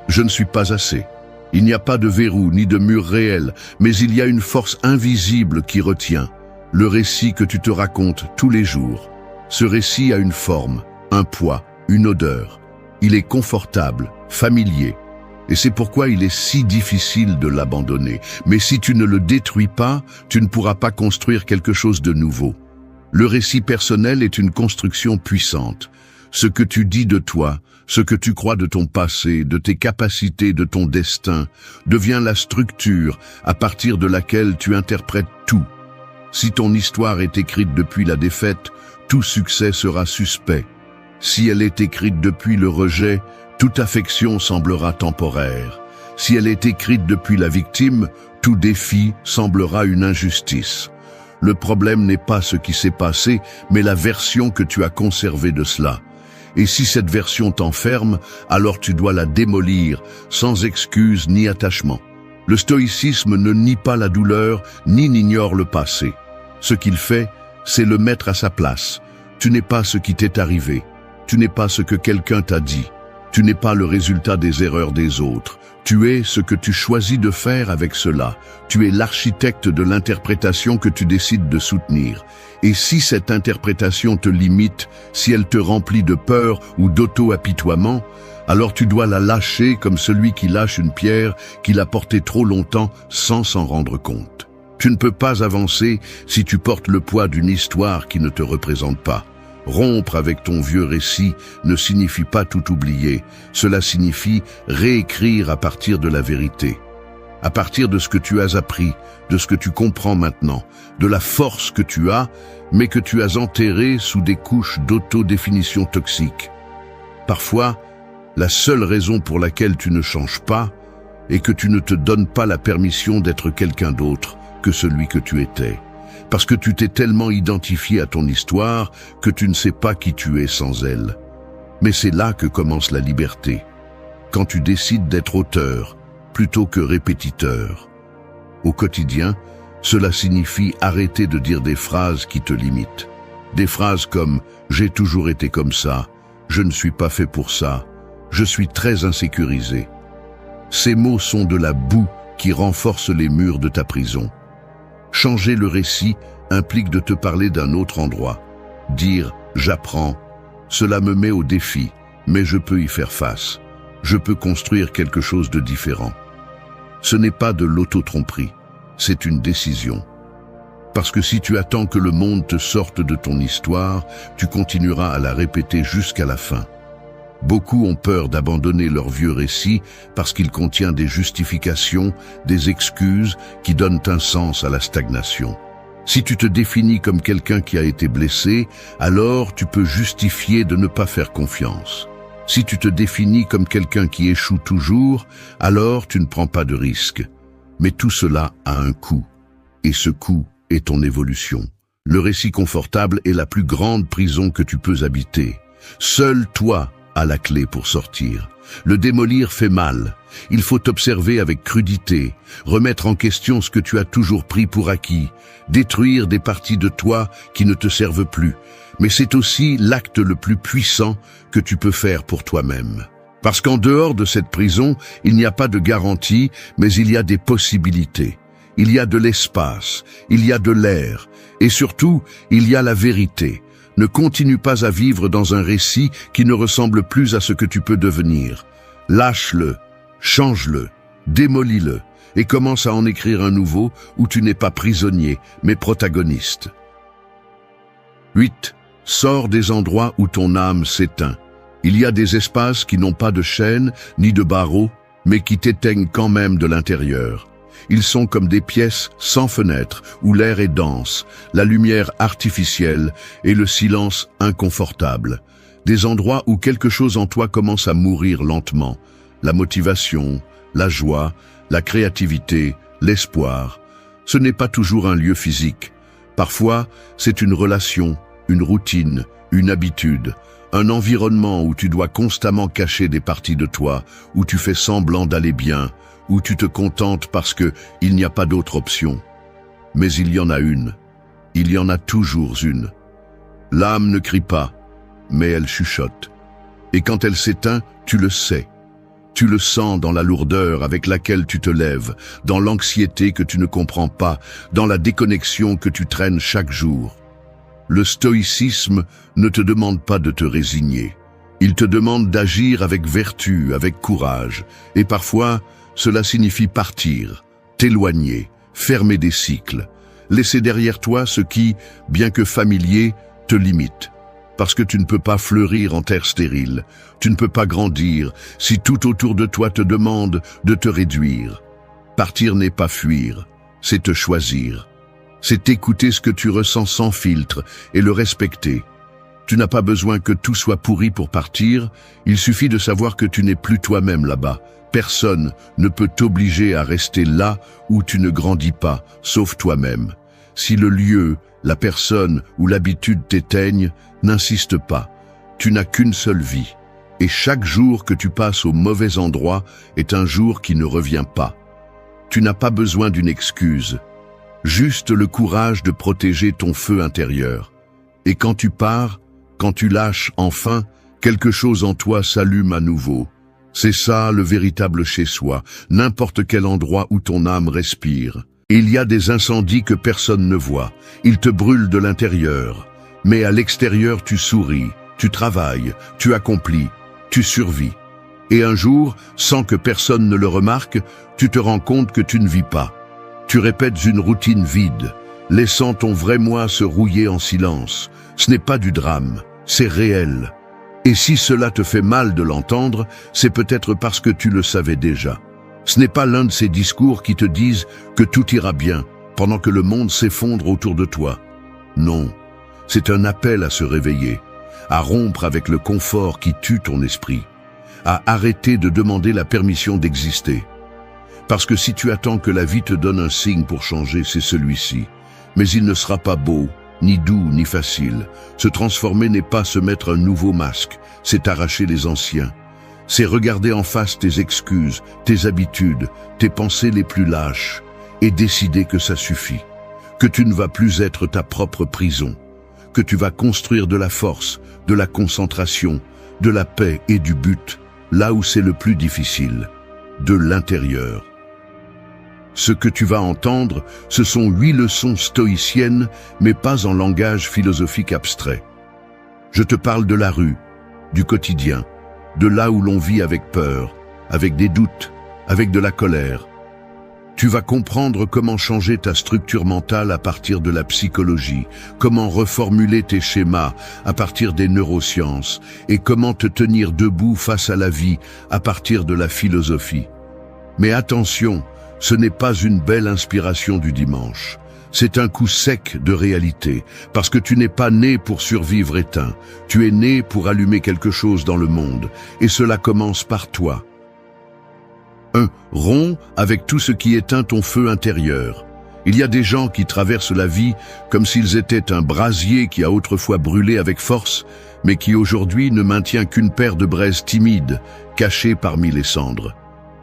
Je ne suis pas assez ». Il n'y a pas de verrou ni de mur réel, mais il y a une force invisible qui retient, le récit que tu te racontes tous les jours. Ce récit a une forme, un poids, une odeur. Il est confortable, familier. Et c'est pourquoi il est si difficile de l'abandonner. Mais si tu ne le détruis pas, tu ne pourras pas construire quelque chose de nouveau. Le récit personnel est une construction puissante. Ce que tu dis de toi, ce que tu crois de ton passé, de tes capacités, de ton destin, devient la structure à partir de laquelle tu interprètes tout. Si ton histoire est écrite depuis la défaite, tout succès sera suspect. Si elle est écrite depuis le rejet, toute affection semblera temporaire. Si elle est écrite depuis la victime, tout défi semblera une injustice. Le problème n'est pas ce qui s'est passé, mais la version que tu as conservée de cela. Et si cette version t'enferme, alors tu dois la démolir, sans excuse ni attachement. Le stoïcisme ne nie pas la douleur, ni n'ignore le passé. Ce qu'il fait, c'est le mettre à sa place. Tu n'es pas ce qui t'est arrivé. Tu n'es pas ce que quelqu'un t'a dit. Tu n'es pas le résultat des erreurs des autres. Tu es ce que tu choisis de faire avec cela. Tu es l'architecte de l'interprétation que tu décides de soutenir. Et si cette interprétation te limite, si elle te remplit de peur ou d'auto-apitoiement, alors tu dois la lâcher comme celui qui lâche une pierre qu'il a portée trop longtemps sans s'en rendre compte. Tu ne peux pas avancer si tu portes le poids d'une histoire qui ne te représente pas. Rompre avec ton vieux récit ne signifie pas tout oublier, cela signifie réécrire à partir de la vérité. À partir de ce que tu as appris, de ce que tu comprends maintenant, de la force que tu as, mais que tu as enterrée sous des couches d'autodéfinition toxique. Parfois, la seule raison pour laquelle tu ne changes pas est que tu ne te donnes pas la permission d'être quelqu'un d'autre que celui que tu étais. Parce que tu t'es tellement identifié à ton histoire que tu ne sais pas qui tu es sans elle. Mais c'est là que commence la liberté, quand tu décides d'être auteur plutôt que répétiteur. Au quotidien, cela signifie arrêter de dire des phrases qui te limitent. Des phrases comme « j'ai toujours été comme ça »,« je ne suis pas fait pour ça »,« je suis très insécurisé ». Ces mots sont de la boue qui renforce les murs de ta prison. Changer le récit implique de te parler d'un autre endroit. Dire « j'apprends », cela me met au défi, mais je peux y faire face. Je peux construire quelque chose de différent. Ce n'est pas de l'auto-tromperie, c'est une décision. Parce que si tu attends que le monde te sorte de ton histoire, tu continueras à la répéter jusqu'à la fin. Beaucoup ont peur d'abandonner leur vieux récit parce qu'il contient des justifications, des excuses qui donnent un sens à la stagnation. Si tu te définis comme quelqu'un qui a été blessé, alors tu peux justifier de ne pas faire confiance. Si tu te définis comme quelqu'un qui échoue toujours, alors tu ne prends pas de risque. Mais tout cela a un coût. Et ce coût est ton évolution. Le récit confortable est la plus grande prison que tu peux habiter. Seul toi a la clé pour sortir. Le démolir fait mal. Il faut t'observer avec crudité, remettre en question ce que tu as toujours pris pour acquis, détruire des parties de toi qui ne te servent plus. Mais c'est aussi l'acte le plus puissant que tu peux faire pour toi-même. Parce qu'en dehors de cette prison, il n'y a pas de garantie, mais il y a des possibilités. Il y a de l'espace, il y a de l'air, et surtout, il y a la vérité. Ne continue pas à vivre dans un récit qui ne ressemble plus à ce que tu peux devenir. Lâche-le, change-le, démolis-le, et commence à en écrire un nouveau où tu n'es pas prisonnier, mais protagoniste. 8. Sors des endroits où ton âme s'éteint. Il y a des espaces qui n'ont pas de chaînes ni de barreaux, mais qui t'éteignent quand même de l'intérieur. Ils sont comme des pièces sans fenêtre, où l'air est dense, la lumière artificielle et le silence inconfortable. Des endroits où quelque chose en toi commence à mourir lentement. La motivation, la joie, la créativité, l'espoir. Ce n'est pas toujours un lieu physique. Parfois, c'est une relation, une routine, une habitude, un environnement où tu dois constamment cacher des parties de toi, où tu fais semblant d'aller bien, où tu te contentes parce que il n'y a pas d'autre option. Mais il y en a une. Il y en a toujours une. L'âme ne crie pas, mais elle chuchote. Et quand elle s'éteint, tu le sais. Tu le sens dans la lourdeur avec laquelle tu te lèves, dans l'anxiété que tu ne comprends pas, dans la déconnexion que tu traînes chaque jour. Le stoïcisme ne te demande pas de te résigner. Il te demande d'agir avec vertu, avec courage, et parfois, cela signifie partir, t'éloigner, fermer des cycles, laisser derrière toi ce qui, bien que familier, te limite. Parce que tu ne peux pas fleurir en terre stérile, tu ne peux pas grandir si tout autour de toi te demande de te réduire. Partir n'est pas fuir, c'est te choisir. C'est écouter ce que tu ressens sans filtre et le respecter. Tu n'as pas besoin que tout soit pourri pour partir, il suffit de savoir que tu n'es plus toi-même là-bas. Personne ne peut t'obliger à rester là où tu ne grandis pas, sauf toi-même. Si le lieu, la personne ou l'habitude t'éteignent, n'insiste pas. Tu n'as qu'une seule vie. Et chaque jour que tu passes au mauvais endroit est un jour qui ne revient pas. Tu n'as pas besoin d'une excuse. Juste le courage de protéger ton feu intérieur. Et quand tu pars, quand tu lâches enfin, quelque chose en toi s'allume à nouveau. C'est ça le véritable chez-soi, n'importe quel endroit où ton âme respire. Il y a des incendies que personne ne voit, ils te brûlent de l'intérieur. Mais à l'extérieur tu souris, tu travailles, tu accomplis, tu survis. Et un jour, sans que personne ne le remarque, tu te rends compte que tu ne vis pas. Tu répètes une routine vide, laissant ton vrai moi se rouiller en silence. Ce n'est pas du drame, c'est réel. Et si cela te fait mal de l'entendre, c'est peut-être parce que tu le savais déjà. Ce n'est pas l'un de ces discours qui te disent que tout ira bien, pendant que le monde s'effondre autour de toi. Non, c'est un appel à se réveiller, à rompre avec le confort qui tue ton esprit, à arrêter de demander la permission d'exister. Parce que si tu attends que la vie te donne un signe pour changer, c'est celui-ci. Mais il ne sera pas beau, ni doux, ni facile. Se transformer n'est pas se mettre un nouveau masque, c'est arracher les anciens. C'est regarder en face tes excuses, tes habitudes, tes pensées les plus lâches, et décider que ça suffit, que tu ne vas plus être ta propre prison, que tu vas construire de la force, de la concentration, de la paix et du but, là où c'est le plus difficile, de l'intérieur. Ce que tu vas entendre, ce sont 8 leçons stoïciennes, mais pas en langage philosophique abstrait. Je te parle de la rue, du quotidien, de là où l'on vit avec peur, avec des doutes, avec de la colère. Tu vas comprendre comment changer ta structure mentale à partir de la psychologie, comment reformuler tes schémas à partir des neurosciences et comment te tenir debout face à la vie à partir de la philosophie. Mais attention, ce n'est pas une belle inspiration du dimanche. C'est un coup sec de réalité, parce que tu n'es pas né pour survivre éteint. Tu es né pour allumer quelque chose dans le monde, et cela commence par toi. 1. Romps avec tout ce qui éteint ton feu intérieur. Il y a des gens qui traversent la vie comme s'ils étaient un brasier qui a autrefois brûlé avec force, mais qui aujourd'hui ne maintient qu'une paire de braises timides, cachées parmi les cendres.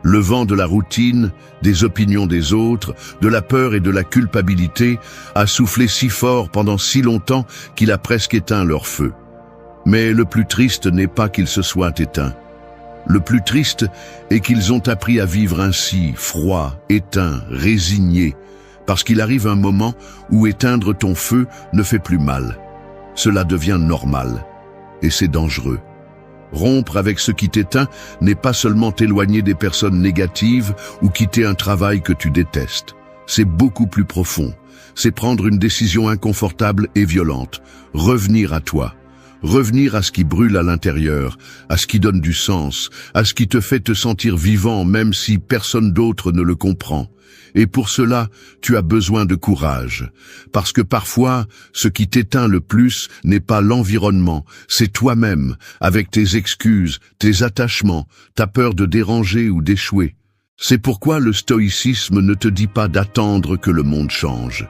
Le vent de la routine, des opinions des autres, de la peur et de la culpabilité a soufflé si fort pendant si longtemps qu'il a presque éteint leur feu. Mais le plus triste n'est pas qu'ils se soient éteints. Le plus triste est qu'ils ont appris à vivre ainsi, froid, éteint, résigné, parce qu'il arrive un moment où éteindre ton feu ne fait plus mal. Cela devient normal, et c'est dangereux. Rompre avec ce qui t'éteint n'est pas seulement t'éloigner des personnes négatives ou quitter un travail que tu détestes. C'est beaucoup plus profond. C'est prendre une décision inconfortable et violente. Revenir à toi. Revenir à ce qui brûle à l'intérieur, à ce qui donne du sens, à ce qui te fait te sentir vivant même si personne d'autre ne le comprend. Et pour cela, tu as besoin de courage. Parce que parfois, ce qui t'éteint le plus n'est pas l'environnement, c'est toi-même, avec tes excuses, tes attachements, ta peur de déranger ou d'échouer. C'est pourquoi le stoïcisme ne te dit pas d'attendre que le monde change.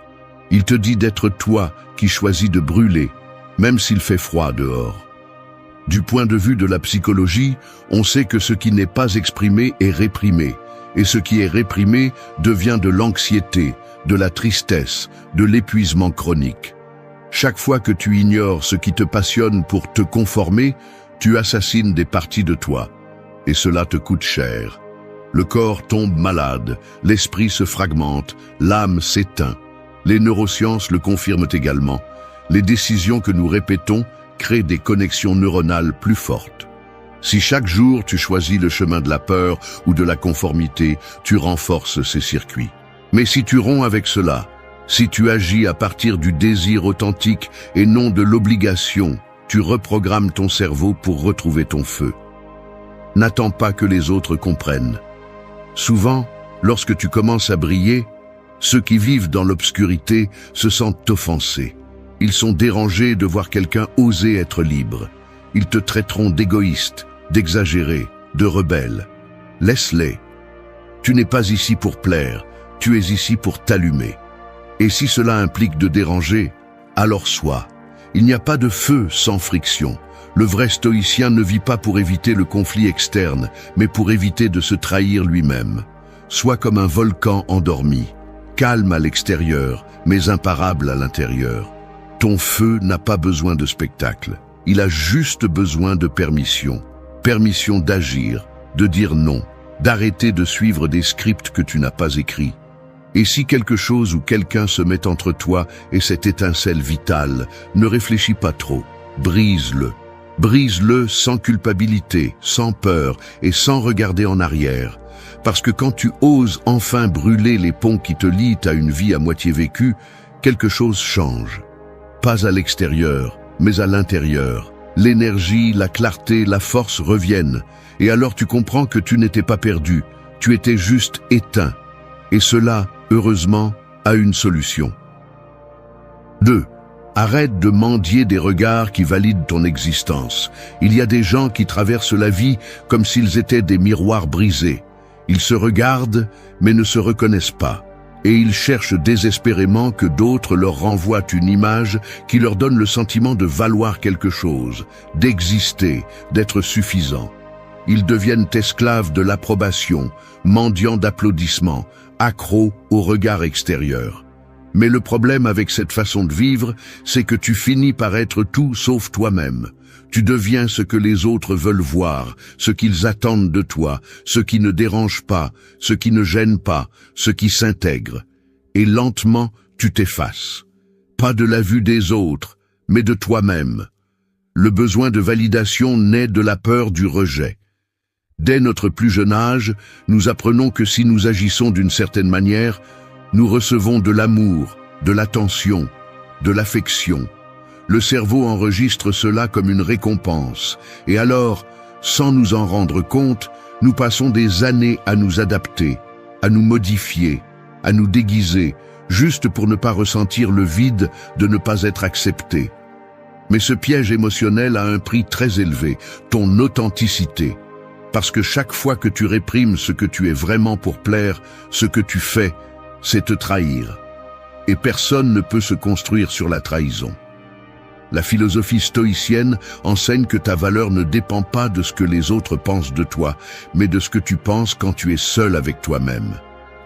Il te dit d'être toi qui choisis de brûler, même s'il fait froid dehors. Du point de vue de la psychologie, on sait que ce qui n'est pas exprimé est réprimé. Et ce qui est réprimé devient de l'anxiété, de la tristesse, de l'épuisement chronique. Chaque fois que tu ignores ce qui te passionne pour te conformer, tu assassines des parties de toi. Et cela te coûte cher. Le corps tombe malade, l'esprit se fragmente, l'âme s'éteint. Les neurosciences le confirment également. Les décisions que nous répétons créent des connexions neuronales plus fortes. Si chaque jour tu choisis le chemin de la peur ou de la conformité, tu renforces ces circuits. Mais si tu romps avec cela, si tu agis à partir du désir authentique et non de l'obligation, tu reprogrammes ton cerveau pour retrouver ton feu. N'attends pas que les autres comprennent. Souvent, lorsque tu commences à briller, ceux qui vivent dans l'obscurité se sentent offensés. Ils sont dérangés de voir quelqu'un oser être libre. Ils te traiteront d'égoïste, d'exagéré, de rebelle. Laisse-les. Tu n'es pas ici pour plaire, tu es ici pour t'allumer. Et si cela implique de déranger, alors sois. Il n'y a pas de feu sans friction. Le vrai stoïcien ne vit pas pour éviter le conflit externe, mais pour éviter de se trahir lui-même. Sois comme un volcan endormi, calme à l'extérieur, mais imparable à l'intérieur. Ton feu n'a pas besoin de spectacle. Il a juste besoin de permission. Permission d'agir, de dire non, d'arrêter de suivre des scripts que tu n'as pas écrits. Et si quelque chose ou quelqu'un se met entre toi et cette étincelle vitale, ne réfléchis pas trop, brise-le. Brise-le sans culpabilité, sans peur et sans regarder en arrière. Parce que quand tu oses enfin brûler les ponts qui te lient à une vie à moitié vécue, quelque chose change. Pas à l'extérieur, mais à l'intérieur. L'énergie, la clarté, la force reviennent. Et alors tu comprends que tu n'étais pas perdu, tu étais juste éteint. Et cela, heureusement, a une solution. 2. Arrête de mendier des regards qui valident ton existence. Il y a des gens qui traversent la vie comme s'ils étaient des miroirs brisés. Ils se regardent, mais ne se reconnaissent pas. Et ils cherchent désespérément que d'autres leur renvoient une image qui leur donne le sentiment de valoir quelque chose, d'exister, d'être suffisant. Ils deviennent esclaves de l'approbation, mendiants d'applaudissements, accros au regard extérieur. Mais le problème avec cette façon de vivre, c'est que tu finis par être tout sauf toi-même. Tu deviens ce que les autres veulent voir, ce qu'ils attendent de toi, ce qui ne dérange pas, ce qui ne gêne pas, ce qui s'intègre. Et lentement, tu t'effaces. Pas de la vue des autres, mais de toi-même. Le besoin de validation naît de la peur du rejet. Dès notre plus jeune âge, nous apprenons que si nous agissons d'une certaine manière, nous recevons de l'amour, de l'attention, de l'affection. Le cerveau enregistre cela comme une récompense. Et alors, sans nous en rendre compte, nous passons des années à nous adapter, à nous modifier, à nous déguiser, juste pour ne pas ressentir le vide de ne pas être accepté. Mais ce piège émotionnel a un prix très élevé, ton authenticité. Parce que chaque fois que tu réprimes ce que tu es vraiment pour plaire, ce que tu fais, c'est te trahir. Et personne ne peut se construire sur la trahison. La philosophie stoïcienne enseigne que ta valeur ne dépend pas de ce que les autres pensent de toi, mais de ce que tu penses quand tu es seul avec toi-même.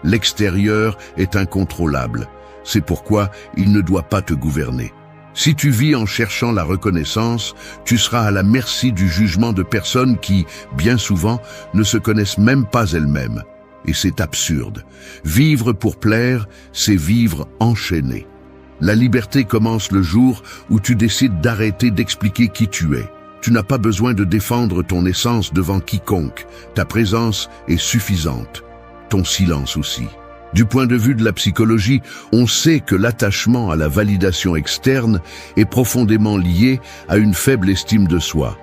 L'extérieur est incontrôlable. C'est pourquoi il ne doit pas te gouverner. Si tu vis en cherchant la reconnaissance, tu seras à la merci du jugement de personnes qui, bien souvent, ne se connaissent même pas elles-mêmes. Et c'est absurde. Vivre pour plaire, c'est vivre enchaîné. La liberté commence le jour où tu décides d'arrêter d'expliquer qui tu es. Tu n'as pas besoin de défendre ton essence devant quiconque. Ta présence est suffisante. Ton silence aussi. Du point de vue de la psychologie, on sait que l'attachement à la validation externe est profondément lié à une faible estime de soi.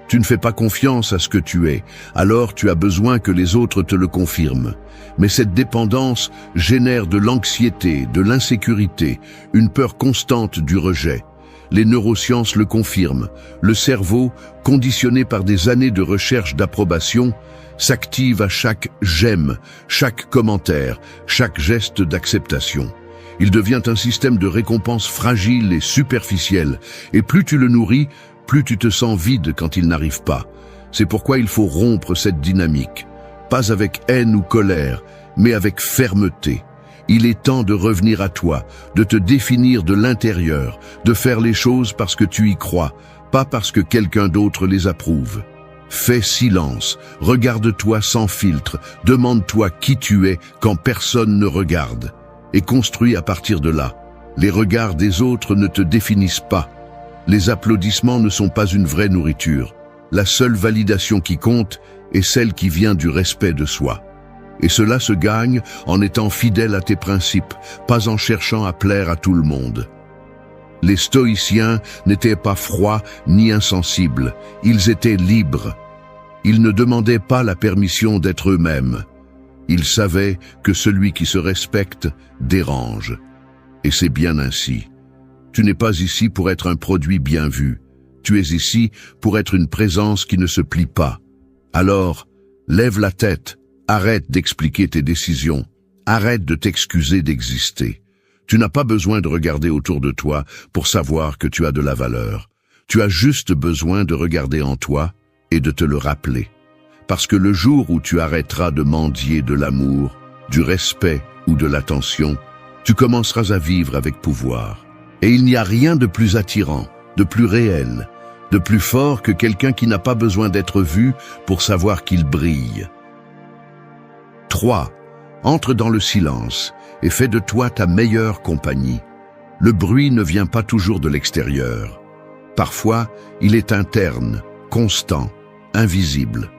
Tu ne fais pas confiance à ce que tu es, alors tu as besoin que les autres te le confirment. Mais cette dépendance génère de l'anxiété, de l'insécurité, une peur constante du rejet. Les neurosciences le confirment. Le cerveau, conditionné par des années de recherche d'approbation, s'active à chaque « j'aime », chaque commentaire, chaque geste d'acceptation. Il devient un système de récompense fragile et superficiel, et plus tu le nourris, plus tu te sens vide quand il n'arrive pas. C'est pourquoi il faut rompre cette dynamique. Pas avec haine ou colère, mais avec fermeté. Il est temps de revenir à toi, de te définir de l'intérieur, de faire les choses parce que tu y crois, pas parce que quelqu'un d'autre les approuve. Fais silence, regarde-toi sans filtre, demande-toi qui tu es quand personne ne regarde. Et construis à partir de là. Les regards des autres ne te définissent pas. Les applaudissements ne sont pas une vraie nourriture. La seule validation qui compte est celle qui vient du respect de soi. Et cela se gagne en étant fidèle à tes principes, pas en cherchant à plaire à tout le monde. Les stoïciens n'étaient pas froids ni insensibles, ils étaient libres. Ils ne demandaient pas la permission d'être eux-mêmes. Ils savaient que celui qui se respecte dérange. Et c'est bien ainsi. Tu n'es pas ici pour être un produit bien vu. Tu es ici pour être une présence qui ne se plie pas. Alors, lève la tête. Arrête d'expliquer tes décisions. Arrête de t'excuser d'exister. Tu n'as pas besoin de regarder autour de toi pour savoir que tu as de la valeur. Tu as juste besoin de regarder en toi et de te le rappeler. Parce que le jour où tu arrêteras de mendier de l'amour, du respect ou de l'attention, tu commenceras à vivre avec pouvoir. Et il n'y a rien de plus attirant, de plus réel, de plus fort que quelqu'un qui n'a pas besoin d'être vu pour savoir qu'il brille. 3. Entre dans le silence et fais de toi ta meilleure compagnie. Le bruit ne vient pas toujours de l'extérieur. Parfois, il est interne, constant, invisible.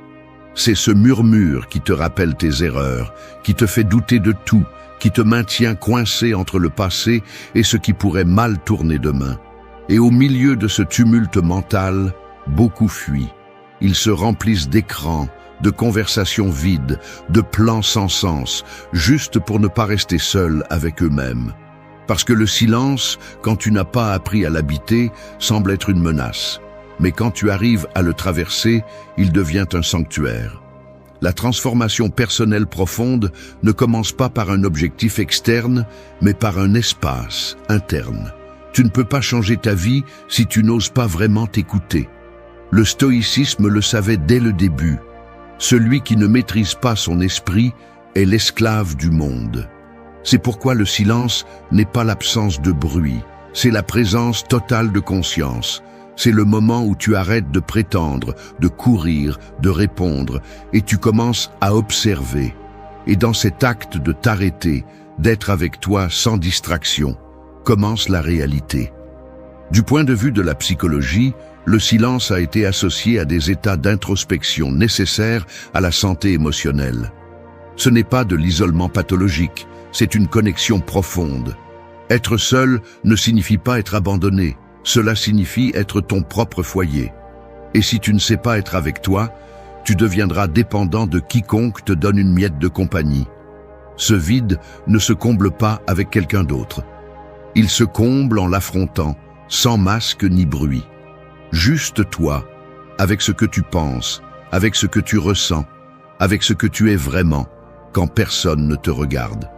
C'est ce murmure qui te rappelle tes erreurs, qui te fait douter de tout, qui te maintient coincé entre le passé et ce qui pourrait mal tourner demain. Et au milieu de ce tumulte mental, beaucoup fuient. Ils se remplissent d'écrans, de conversations vides, de plans sans sens, juste pour ne pas rester seuls avec eux-mêmes. Parce que le silence, quand tu n'as pas appris à l'habiter, semble être une menace. Mais quand tu arrives à le traverser, il devient un sanctuaire. La transformation personnelle profonde ne commence pas par un objectif externe, mais par un espace interne. Tu ne peux pas changer ta vie si tu n'oses pas vraiment t'écouter. Le stoïcisme le savait dès le début. Celui qui ne maîtrise pas son esprit est l'esclave du monde. C'est pourquoi le silence n'est pas l'absence de bruit, c'est la présence totale de conscience. C'est le moment où tu arrêtes de prétendre, de courir, de répondre, et tu commences à observer. Et dans cet acte de t'arrêter, d'être avec toi sans distraction, commence la réalité. Du point de vue de la psychologie, le silence a été associé à des états d'introspection nécessaires à la santé émotionnelle. Ce n'est pas de l'isolement pathologique, c'est une connexion profonde. Être seul ne signifie pas être abandonné, cela signifie être ton propre foyer. Et si tu ne sais pas être avec toi, tu deviendras dépendant de quiconque te donne une miette de compagnie. Ce vide ne se comble pas avec quelqu'un d'autre. Il se comble en l'affrontant, sans masque ni bruit. Juste toi, avec ce que tu penses, avec ce que tu ressens, avec ce que tu es vraiment, quand personne ne te regarde.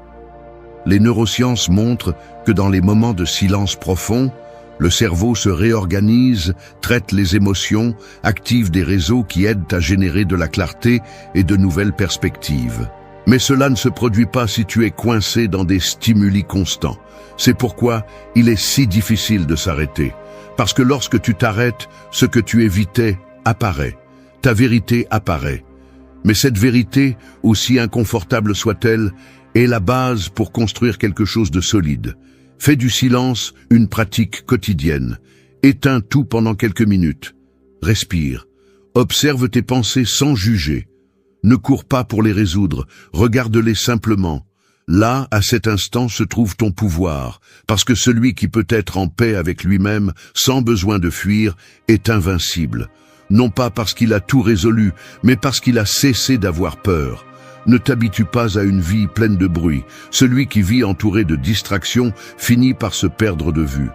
Les neurosciences montrent que dans les moments de silence profond, le cerveau se réorganise, traite les émotions, active des réseaux qui aident à générer de la clarté et de nouvelles perspectives. Mais cela ne se produit pas si tu es coincé dans des stimuli constants. C'est pourquoi il est si difficile de s'arrêter. Parce que lorsque tu t'arrêtes, ce que tu évitais apparaît. Ta vérité apparaît. Mais cette vérité, aussi inconfortable soit-elle, est la base pour construire quelque chose de solide. Fais du silence une pratique quotidienne. Éteins tout pendant quelques minutes. Respire. Observe tes pensées sans juger. Ne cours pas pour les résoudre, regarde-les simplement. Là, à cet instant, se trouve ton pouvoir, parce que celui qui peut être en paix avec lui-même, sans besoin de fuir, est invincible. Non pas parce qu'il a tout résolu, mais parce qu'il a cessé d'avoir peur. Ne t'habitue pas à une vie pleine de bruit. Celui qui vit entouré de distractions finit par se perdre de vue.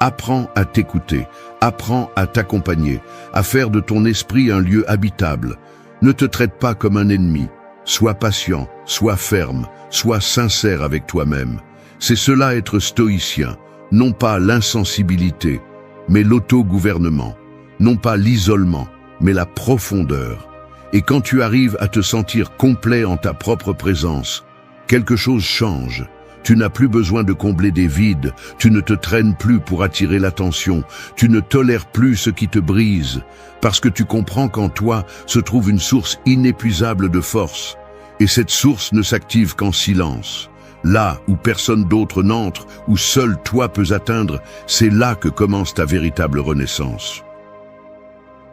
Apprends à t'écouter, apprends à t'accompagner, à faire de ton esprit un lieu habitable. Ne te traite pas comme un ennemi. Sois patient, sois ferme, sois sincère avec toi-même. C'est cela être stoïcien, non pas l'insensibilité, mais l'autogouvernement, non pas l'isolement, mais la profondeur. Et quand tu arrives à te sentir complet en ta propre présence, quelque chose change. Tu n'as plus besoin de combler des vides, tu ne te traînes plus pour attirer l'attention, tu ne tolères plus ce qui te brise, parce que tu comprends qu'en toi se trouve une source inépuisable de force. Et cette source ne s'active qu'en silence. Là où personne d'autre n'entre, où seul toi peux atteindre, c'est là que commence ta véritable renaissance.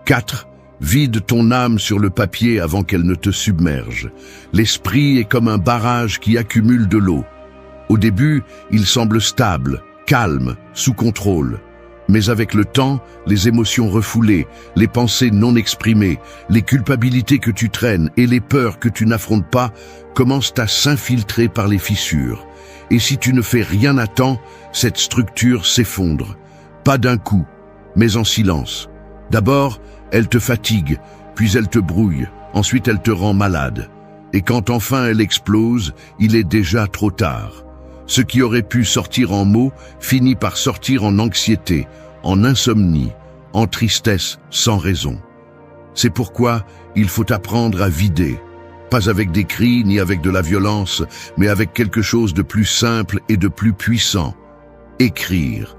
4. Vide ton âme sur le papier avant qu'elle ne te submerge. L'esprit est comme un barrage qui accumule de l'eau. Au début, il semble stable, calme, sous contrôle. Mais avec le temps, les émotions refoulées, les pensées non exprimées, les culpabilités que tu traînes et les peurs que tu n'affrontes pas commencent à s'infiltrer par les fissures. Et si tu ne fais rien à temps, cette structure s'effondre. Pas d'un coup, mais en silence. D'abord, elle te fatigue, puis elle te brouille, ensuite elle te rend malade. Et quand enfin elle explose, il est déjà trop tard. Ce qui aurait pu sortir en mots finit par sortir en anxiété, en insomnie, en tristesse sans raison. C'est pourquoi il faut apprendre à vider, pas avec des cris ni avec de la violence, mais avec quelque chose de plus simple et de plus puissant. Écrire.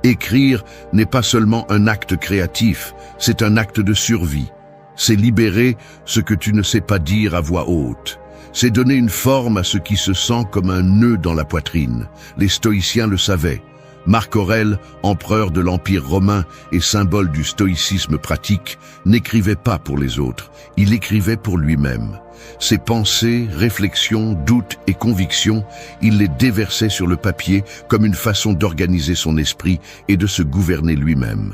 Écrire n'est pas seulement un acte créatif, c'est un acte de survie. C'est libérer ce que tu ne sais pas dire à voix haute. C'est donner une forme à ce qui se sent comme un nœud dans la poitrine. Les stoïciens le savaient. Marc Aurèle, empereur de l'Empire romain et symbole du stoïcisme pratique, n'écrivait pas pour les autres, il écrivait pour lui-même. Ses pensées, réflexions, doutes et convictions, il les déversait sur le papier comme une façon d'organiser son esprit et de se gouverner lui-même.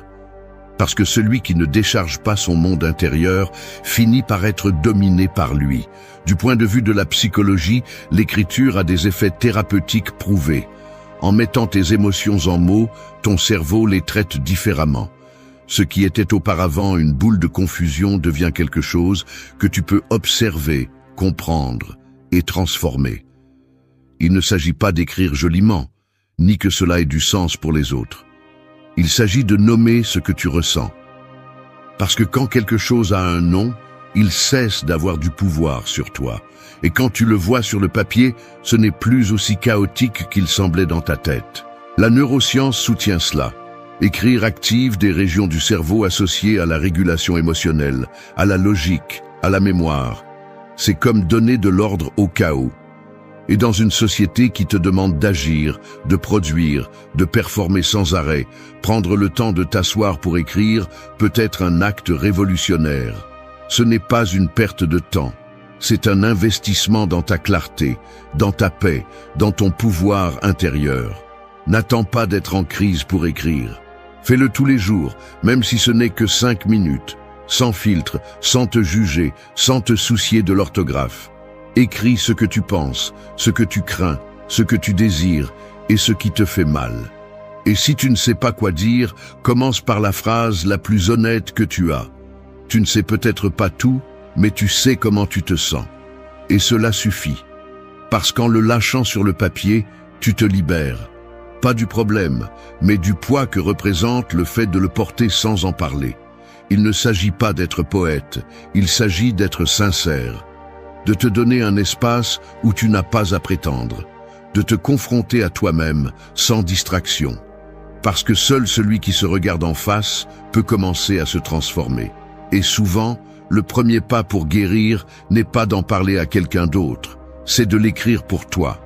Parce que celui qui ne décharge pas son monde intérieur finit par être dominé par lui. Du point de vue de la psychologie, l'écriture a des effets thérapeutiques prouvés. En mettant tes émotions en mots, ton cerveau les traite différemment. Ce qui était auparavant une boule de confusion devient quelque chose que tu peux observer, comprendre et transformer. Il ne s'agit pas d'écrire joliment, ni que cela ait du sens pour les autres. Il s'agit de nommer ce que tu ressens. Parce que quand quelque chose a un nom, il cesse d'avoir du pouvoir sur toi. Et quand tu le vois sur le papier, ce n'est plus aussi chaotique qu'il semblait dans ta tête. La neuroscience soutient cela. Écrire active des régions du cerveau associées à la régulation émotionnelle, à la logique, à la mémoire. C'est comme donner de l'ordre au chaos. Et dans une société qui te demande d'agir, de produire, de performer sans arrêt, prendre le temps de t'asseoir pour écrire peut être un acte révolutionnaire. Ce n'est pas une perte de temps. C'est un investissement dans ta clarté, dans ta paix, dans ton pouvoir intérieur. N'attends pas d'être en crise pour écrire. Fais-le tous les jours, même si ce n'est que 5 minutes, sans filtre, sans te juger, sans te soucier de l'orthographe. Écris ce que tu penses, ce que tu crains, ce que tu désires et ce qui te fait mal. Et si tu ne sais pas quoi dire, commence par la phrase la plus honnête que tu as. Tu ne sais peut-être pas tout, mais tu sais comment tu te sens. Et cela suffit. Parce qu'en le lâchant sur le papier, tu te libères. Pas du problème, mais du poids que représente le fait de le porter sans en parler. Il ne s'agit pas d'être poète, il s'agit d'être sincère. De te donner un espace où tu n'as pas à prétendre, de te confronter à toi-même sans distraction, parce que seul celui qui se regarde en face peut commencer à se transformer. Et souvent, le premier pas pour guérir n'est pas d'en parler à quelqu'un d'autre, c'est de l'écrire pour toi.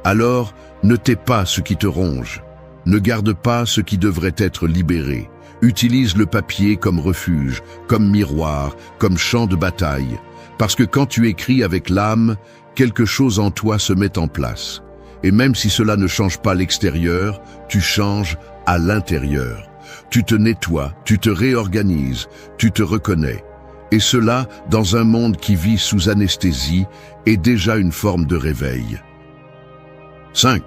Alors, ne tais pas ce qui te ronge, ne garde pas ce qui devrait être libéré. Utilise le papier comme refuge, comme miroir, comme champ de bataille. Parce que quand tu écris avec l'âme, quelque chose en toi se met en place. Et même si cela ne change pas l'extérieur, tu changes à l'intérieur. Tu te nettoies, tu te réorganises, tu te reconnais. Et cela, dans un monde qui vit sous anesthésie, est déjà une forme de réveil. 5.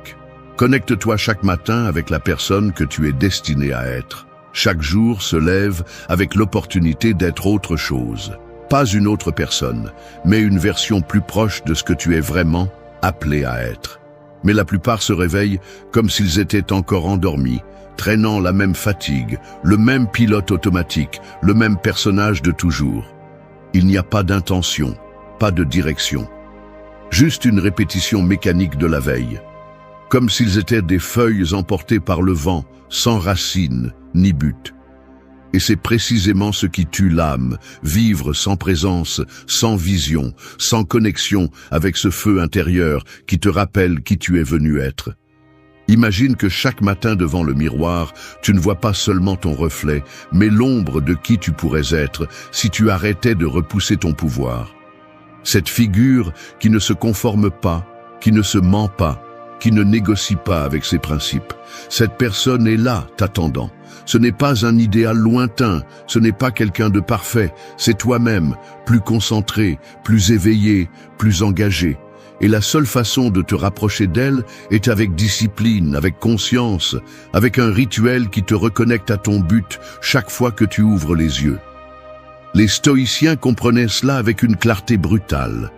Connecte-toi chaque matin avec la personne que tu es destiné à être. Chaque jour se lève avec l'opportunité d'être autre chose. Pas une autre personne, mais une version plus proche de ce que tu es vraiment appelé à être. Mais la plupart se réveillent comme s'ils étaient encore endormis, traînant la même fatigue, le même pilote automatique, le même personnage de toujours. Il n'y a pas d'intention, pas de direction. Juste une répétition mécanique de la veille. Comme s'ils étaient des feuilles emportées par le vent, sans racines ni but. Et c'est précisément ce qui tue l'âme, vivre sans présence, sans vision, sans connexion avec ce feu intérieur qui te rappelle qui tu es venu être. Imagine que chaque matin devant le miroir, tu ne vois pas seulement ton reflet, mais l'ombre de qui tu pourrais être si tu arrêtais de repousser ton pouvoir. Cette figure qui ne se conforme pas, qui ne se ment pas, qui ne négocie pas avec ses principes. Cette personne est là, t'attendant. Ce n'est pas un idéal lointain, ce n'est pas quelqu'un de parfait, c'est toi-même, plus concentré, plus éveillé, plus engagé. Et la seule façon de te rapprocher d'elle est avec discipline, avec conscience, avec un rituel qui te reconnecte à ton but chaque fois que tu ouvres les yeux. Les stoïciens comprenaient cela avec une clarté brutale.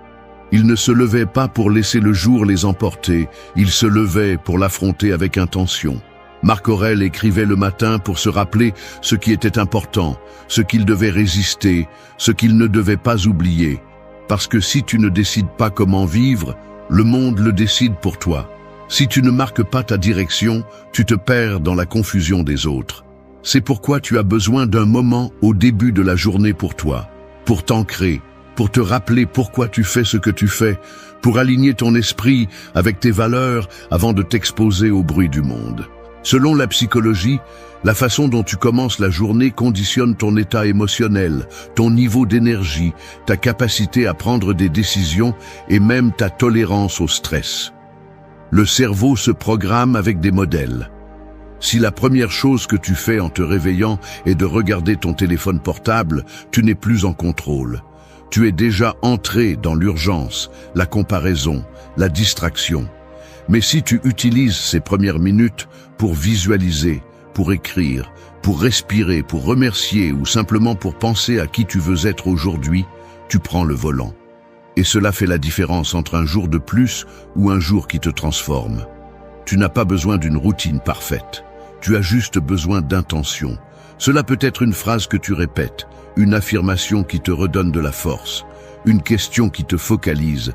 Ils ne se levaient pas pour laisser le jour les emporter, ils se levaient pour l'affronter avec intention. Marc Aurèle écrivait le matin pour se rappeler ce qui était important, ce qu'il devait résister, ce qu'il ne devait pas oublier. Parce que si tu ne décides pas comment vivre, le monde le décide pour toi. Si tu ne marques pas ta direction, tu te perds dans la confusion des autres. C'est pourquoi tu as besoin d'un moment au début de la journée pour toi, pour t'ancrer, pour te rappeler pourquoi tu fais ce que tu fais, pour aligner ton esprit avec tes valeurs avant de t'exposer au bruit du monde. Selon la psychologie, la façon dont tu commences la journée conditionne ton état émotionnel, ton niveau d'énergie, ta capacité à prendre des décisions et même ta tolérance au stress. Le cerveau se programme avec des modèles. Si la première chose que tu fais en te réveillant est de regarder ton téléphone portable, tu n'es plus en contrôle. Tu es déjà entré dans l'urgence, la comparaison, la distraction. Mais si tu utilises ces premières minutes pour visualiser, pour écrire, pour respirer, pour remercier ou simplement pour penser à qui tu veux être aujourd'hui, tu prends le volant. Et cela fait la différence entre un jour de plus ou un jour qui te transforme. Tu n'as pas besoin d'une routine parfaite. Tu as juste besoin d'intention. Cela peut être une phrase que tu répètes, une affirmation qui te redonne de la force, une question qui te focalise.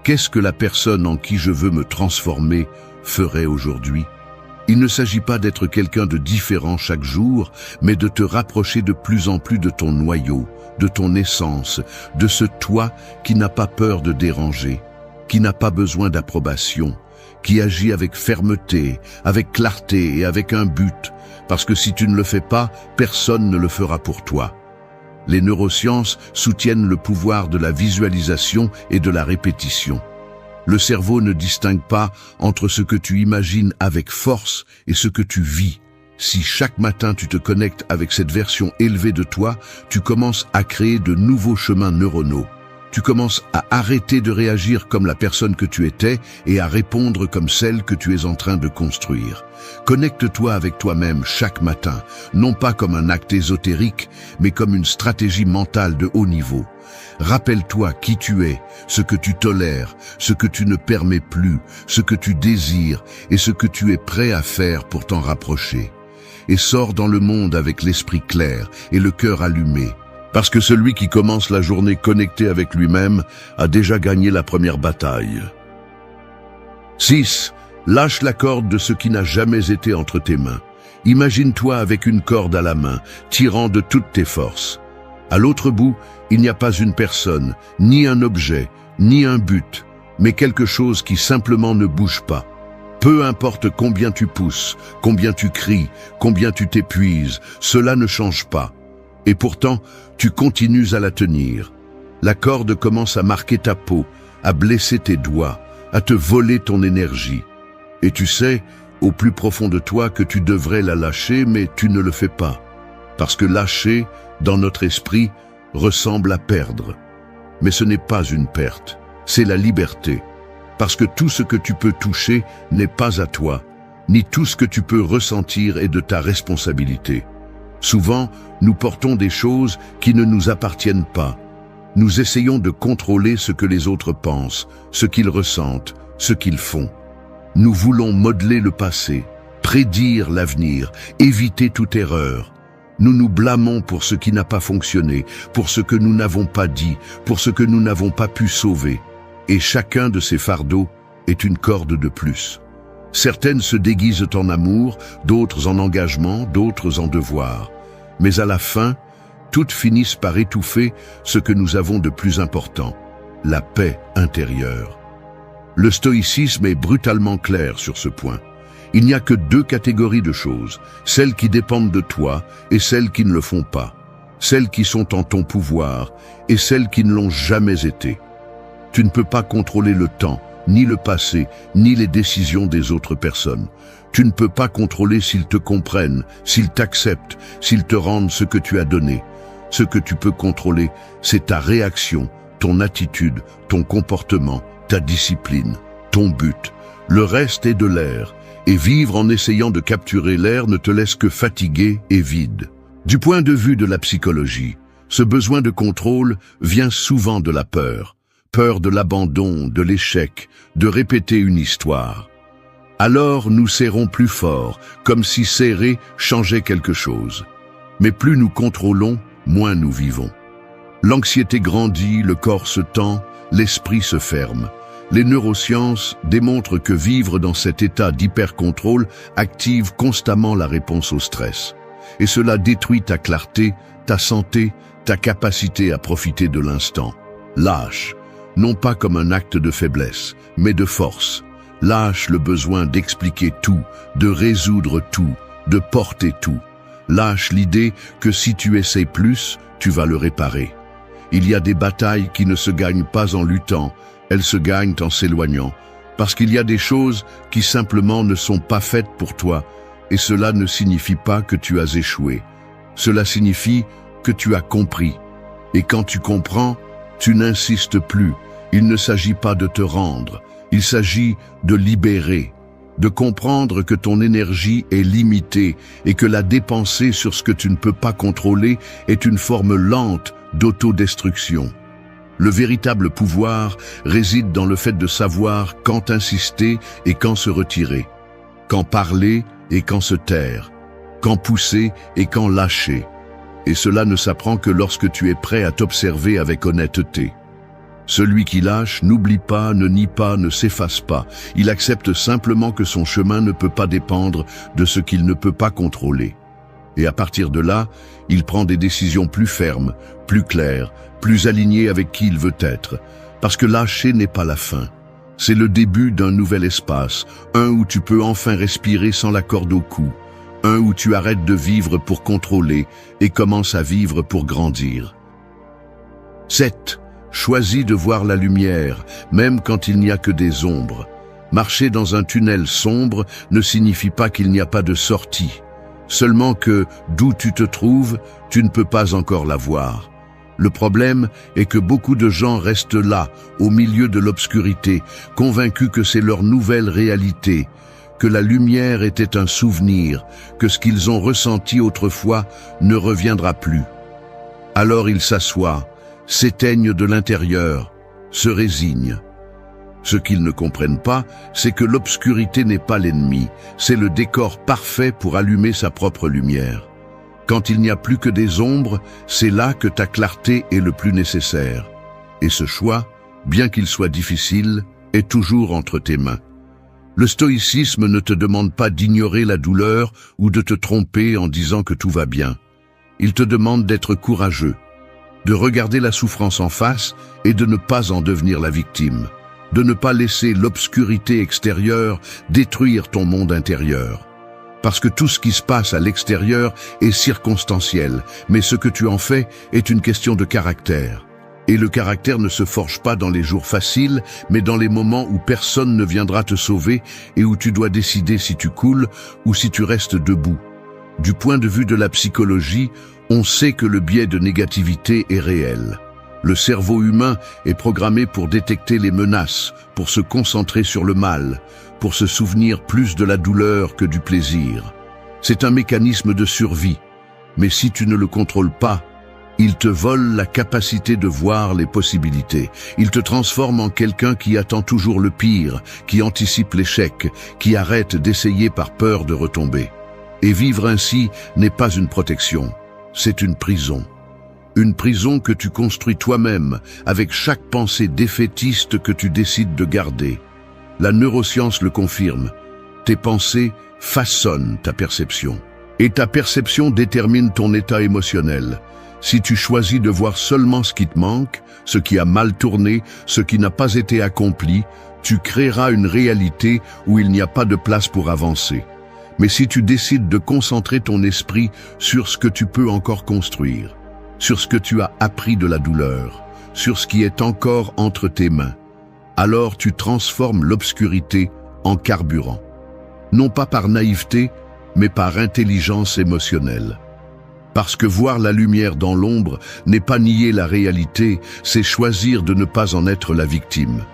Qu'est-ce que la personne en qui je veux me transformer ferait aujourd'hui ? Il ne s'agit pas d'être quelqu'un de différent chaque jour, mais de te rapprocher de plus en plus de ton noyau, de ton essence, de ce toi qui n'a pas peur de déranger, qui n'a pas besoin d'approbation, qui agit avec fermeté, avec clarté et avec un but, parce que si tu ne le fais pas, personne ne le fera pour toi. Les neurosciences soutiennent le pouvoir de la visualisation et de la répétition. Le cerveau ne distingue pas entre ce que tu imagines avec force et ce que tu vis. Si chaque matin tu te connectes avec cette version élevée de toi, tu commences à créer de nouveaux chemins neuronaux. Tu commences à arrêter de réagir comme la personne que tu étais et à répondre comme celle que tu es en train de construire. Connecte-toi avec toi-même chaque matin, non pas comme un acte ésotérique, mais comme une stratégie mentale de haut niveau. Rappelle-toi qui tu es, ce que tu tolères, ce que tu ne permets plus, ce que tu désires et ce que tu es prêt à faire pour t'en rapprocher. Et sors dans le monde avec l'esprit clair et le cœur allumé. Parce que celui qui commence la journée connecté avec lui-même a déjà gagné la première bataille. 6. Lâche la corde de ce qui n'a jamais été entre tes mains. Imagine-toi avec une corde à la main, tirant de toutes tes forces. À l'autre bout, il n'y a pas une personne, ni un objet, ni un but, mais quelque chose qui simplement ne bouge pas. Peu importe combien tu pousses, combien tu cries, combien tu t'épuises, cela ne change pas. Et pourtant, tu continues à la tenir. La corde commence à marquer ta peau, à blesser tes doigts, à te voler ton énergie. Et tu sais, au plus profond de toi, que tu devrais la lâcher, mais tu ne le fais pas. Parce que lâcher, dans notre esprit, ressemble à perdre. Mais ce n'est pas une perte, c'est la liberté. Parce que tout ce que tu peux toucher n'est pas à toi, ni tout ce que tu peux ressentir est de ta responsabilité. Souvent, nous portons des choses qui ne nous appartiennent pas. Nous essayons de contrôler ce que les autres pensent, ce qu'ils ressentent, ce qu'ils font. Nous voulons modeler le passé, prédire l'avenir, éviter toute erreur. Nous nous blâmons pour ce qui n'a pas fonctionné, pour ce que nous n'avons pas dit, pour ce que nous n'avons pas pu sauver. Et chacun de ces fardeaux est une corde de plus. Certaines se déguisent en amour, d'autres en engagement, d'autres en devoir. Mais à la fin, toutes finissent par étouffer ce que nous avons de plus important, la paix intérieure. Le stoïcisme est brutalement clair sur ce point. Il n'y a que deux catégories de choses, celles qui dépendent de toi et celles qui ne le font pas, celles qui sont en ton pouvoir et celles qui ne l'ont jamais été. Tu ne peux pas contrôler le temps, ni le passé, ni les décisions des autres personnes. Tu ne peux pas contrôler s'ils te comprennent, s'ils t'acceptent, s'ils te rendent ce que tu as donné. Ce que tu peux contrôler, c'est ta réaction, ton attitude, ton comportement, ta discipline, ton but. Le reste est de l'air, et vivre en essayant de capturer l'air ne te laisse que fatigué et vide. Du point de vue de la psychologie, ce besoin de contrôle vient souvent de la peur. Peur de l'abandon, de l'échec, de répéter une histoire. Alors nous serrons plus fort, comme si serrer changeait quelque chose. Mais plus nous contrôlons, moins nous vivons. L'anxiété grandit, le corps se tend, l'esprit se ferme. Les neurosciences démontrent que vivre dans cet état d'hypercontrôle active constamment la réponse au stress. Et cela détruit ta clarté, ta santé, ta capacité à profiter de l'instant. Lâche, non pas comme un acte de faiblesse, mais de force. Lâche le besoin d'expliquer tout, de résoudre tout, de porter tout. Lâche l'idée que si tu essaies plus, tu vas le réparer. Il y a des batailles qui ne se gagnent pas en luttant, elles se gagnent en s'éloignant, parce qu'il y a des choses qui simplement ne sont pas faites pour toi, et cela ne signifie pas que tu as échoué. Cela signifie que tu as compris. Et quand tu comprends, tu n'insistes plus. Il ne s'agit pas de te rendre, il s'agit de libérer, de comprendre que ton énergie est limitée et que la dépenser sur ce que tu ne peux pas contrôler est une forme lente d'autodestruction. Le véritable pouvoir réside dans le fait de savoir quand insister et quand se retirer, quand parler et quand se taire, quand pousser et quand lâcher. Et cela ne s'apprend que lorsque tu es prêt à t'observer avec honnêteté. Celui qui lâche n'oublie pas, ne nie pas, ne s'efface pas. Il accepte simplement que son chemin ne peut pas dépendre de ce qu'il ne peut pas contrôler. Et à partir de là, il prend des décisions plus fermes, plus claires, plus alignées avec qui il veut être. Parce que lâcher n'est pas la fin. C'est le début d'un nouvel espace, un où tu peux enfin respirer sans la corde au cou, un où tu arrêtes de vivre pour contrôler et commences à vivre pour grandir. 7. Choisis de voir la lumière, même quand il n'y a que des ombres. Marcher dans un tunnel sombre ne signifie pas qu'il n'y a pas de sortie. Seulement que, d'où tu te trouves, tu ne peux pas encore la voir. Le problème est que beaucoup de gens restent là, au milieu de l'obscurité, convaincus que c'est leur nouvelle réalité, que la lumière était un souvenir, que ce qu'ils ont ressenti autrefois ne reviendra plus. Alors ils s'assoient, s'éteignent de l'intérieur, se résignent. Ce qu'ils ne comprennent pas, c'est que l'obscurité n'est pas l'ennemi, c'est le décor parfait pour allumer sa propre lumière. Quand il n'y a plus que des ombres, c'est là que ta clarté est le plus nécessaire. Et ce choix, bien qu'il soit difficile, est toujours entre tes mains. Le stoïcisme ne te demande pas d'ignorer la douleur ou de te tromper en disant que tout va bien. Il te demande d'être courageux, de regarder la souffrance en face et de ne pas en devenir la victime, de ne pas laisser l'obscurité extérieure détruire ton monde intérieur. Parce que tout ce qui se passe à l'extérieur est circonstanciel, mais ce que tu en fais est une question de caractère. Et le caractère ne se forge pas dans les jours faciles, mais dans les moments où personne ne viendra te sauver et où tu dois décider si tu coules ou si tu restes debout. Du point de vue de la psychologie, on sait que le biais de négativité est réel. Le cerveau humain est programmé pour détecter les menaces, pour se concentrer sur le mal, pour se souvenir plus de la douleur que du plaisir. C'est un mécanisme de survie, mais si tu ne le contrôles pas, il te vole la capacité de voir les possibilités. Il te transforme en quelqu'un qui attend toujours le pire, qui anticipe l'échec, qui arrête d'essayer par peur de retomber. Et vivre ainsi n'est pas une protection, c'est une prison. Une prison que tu construis toi-même, avec chaque pensée défaitiste que tu décides de garder. La neuroscience le confirme. Tes pensées façonnent ta perception. Et ta perception détermine ton état émotionnel. Si tu choisis de voir seulement ce qui te manque, ce qui a mal tourné, ce qui n'a pas été accompli, tu créeras une réalité où il n'y a pas de place pour avancer. Mais si tu décides de concentrer ton esprit sur ce que tu peux encore construire, sur ce que tu as appris de la douleur, sur ce qui est encore entre tes mains, alors tu transformes l'obscurité en carburant. Non pas par naïveté, mais par intelligence émotionnelle. Parce que voir la lumière dans l'ombre n'est pas nier la réalité, c'est choisir de ne pas en être la victime.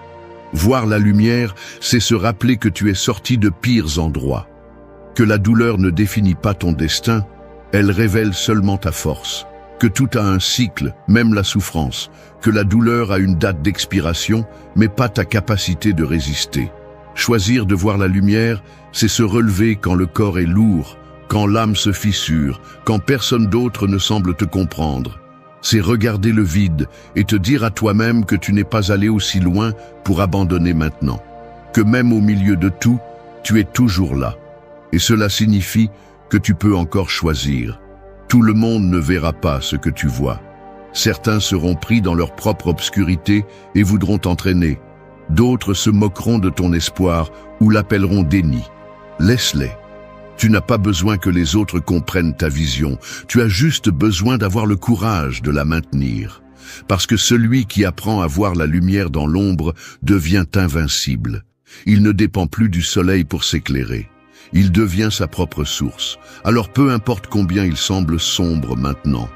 Voir la lumière, c'est se rappeler que tu es sorti de pires endroits. Que la douleur ne définit pas ton destin, elle révèle seulement ta force. Que tout a un cycle, même la souffrance. Que la douleur a une date d'expiration, mais pas ta capacité de résister. Choisir de voir la lumière, c'est se relever quand le corps est lourd, quand l'âme se fissure, quand personne d'autre ne semble te comprendre. C'est regarder le vide et te dire à toi-même que tu n'es pas allé aussi loin pour abandonner maintenant. Que même au milieu de tout, tu es toujours là. Et cela signifie que tu peux encore choisir. Tout le monde ne verra pas ce que tu vois. Certains seront pris dans leur propre obscurité et voudront t'entraîner. D'autres se moqueront de ton espoir ou l'appelleront déni. Laisse-les. Tu n'as pas besoin que les autres comprennent ta vision. Tu as juste besoin d'avoir le courage de la maintenir. Parce que celui qui apprend à voir la lumière dans l'ombre devient invincible. Il ne dépend plus du soleil pour s'éclairer. Il devient sa propre source. Alors peu importe combien il semble sombre maintenant.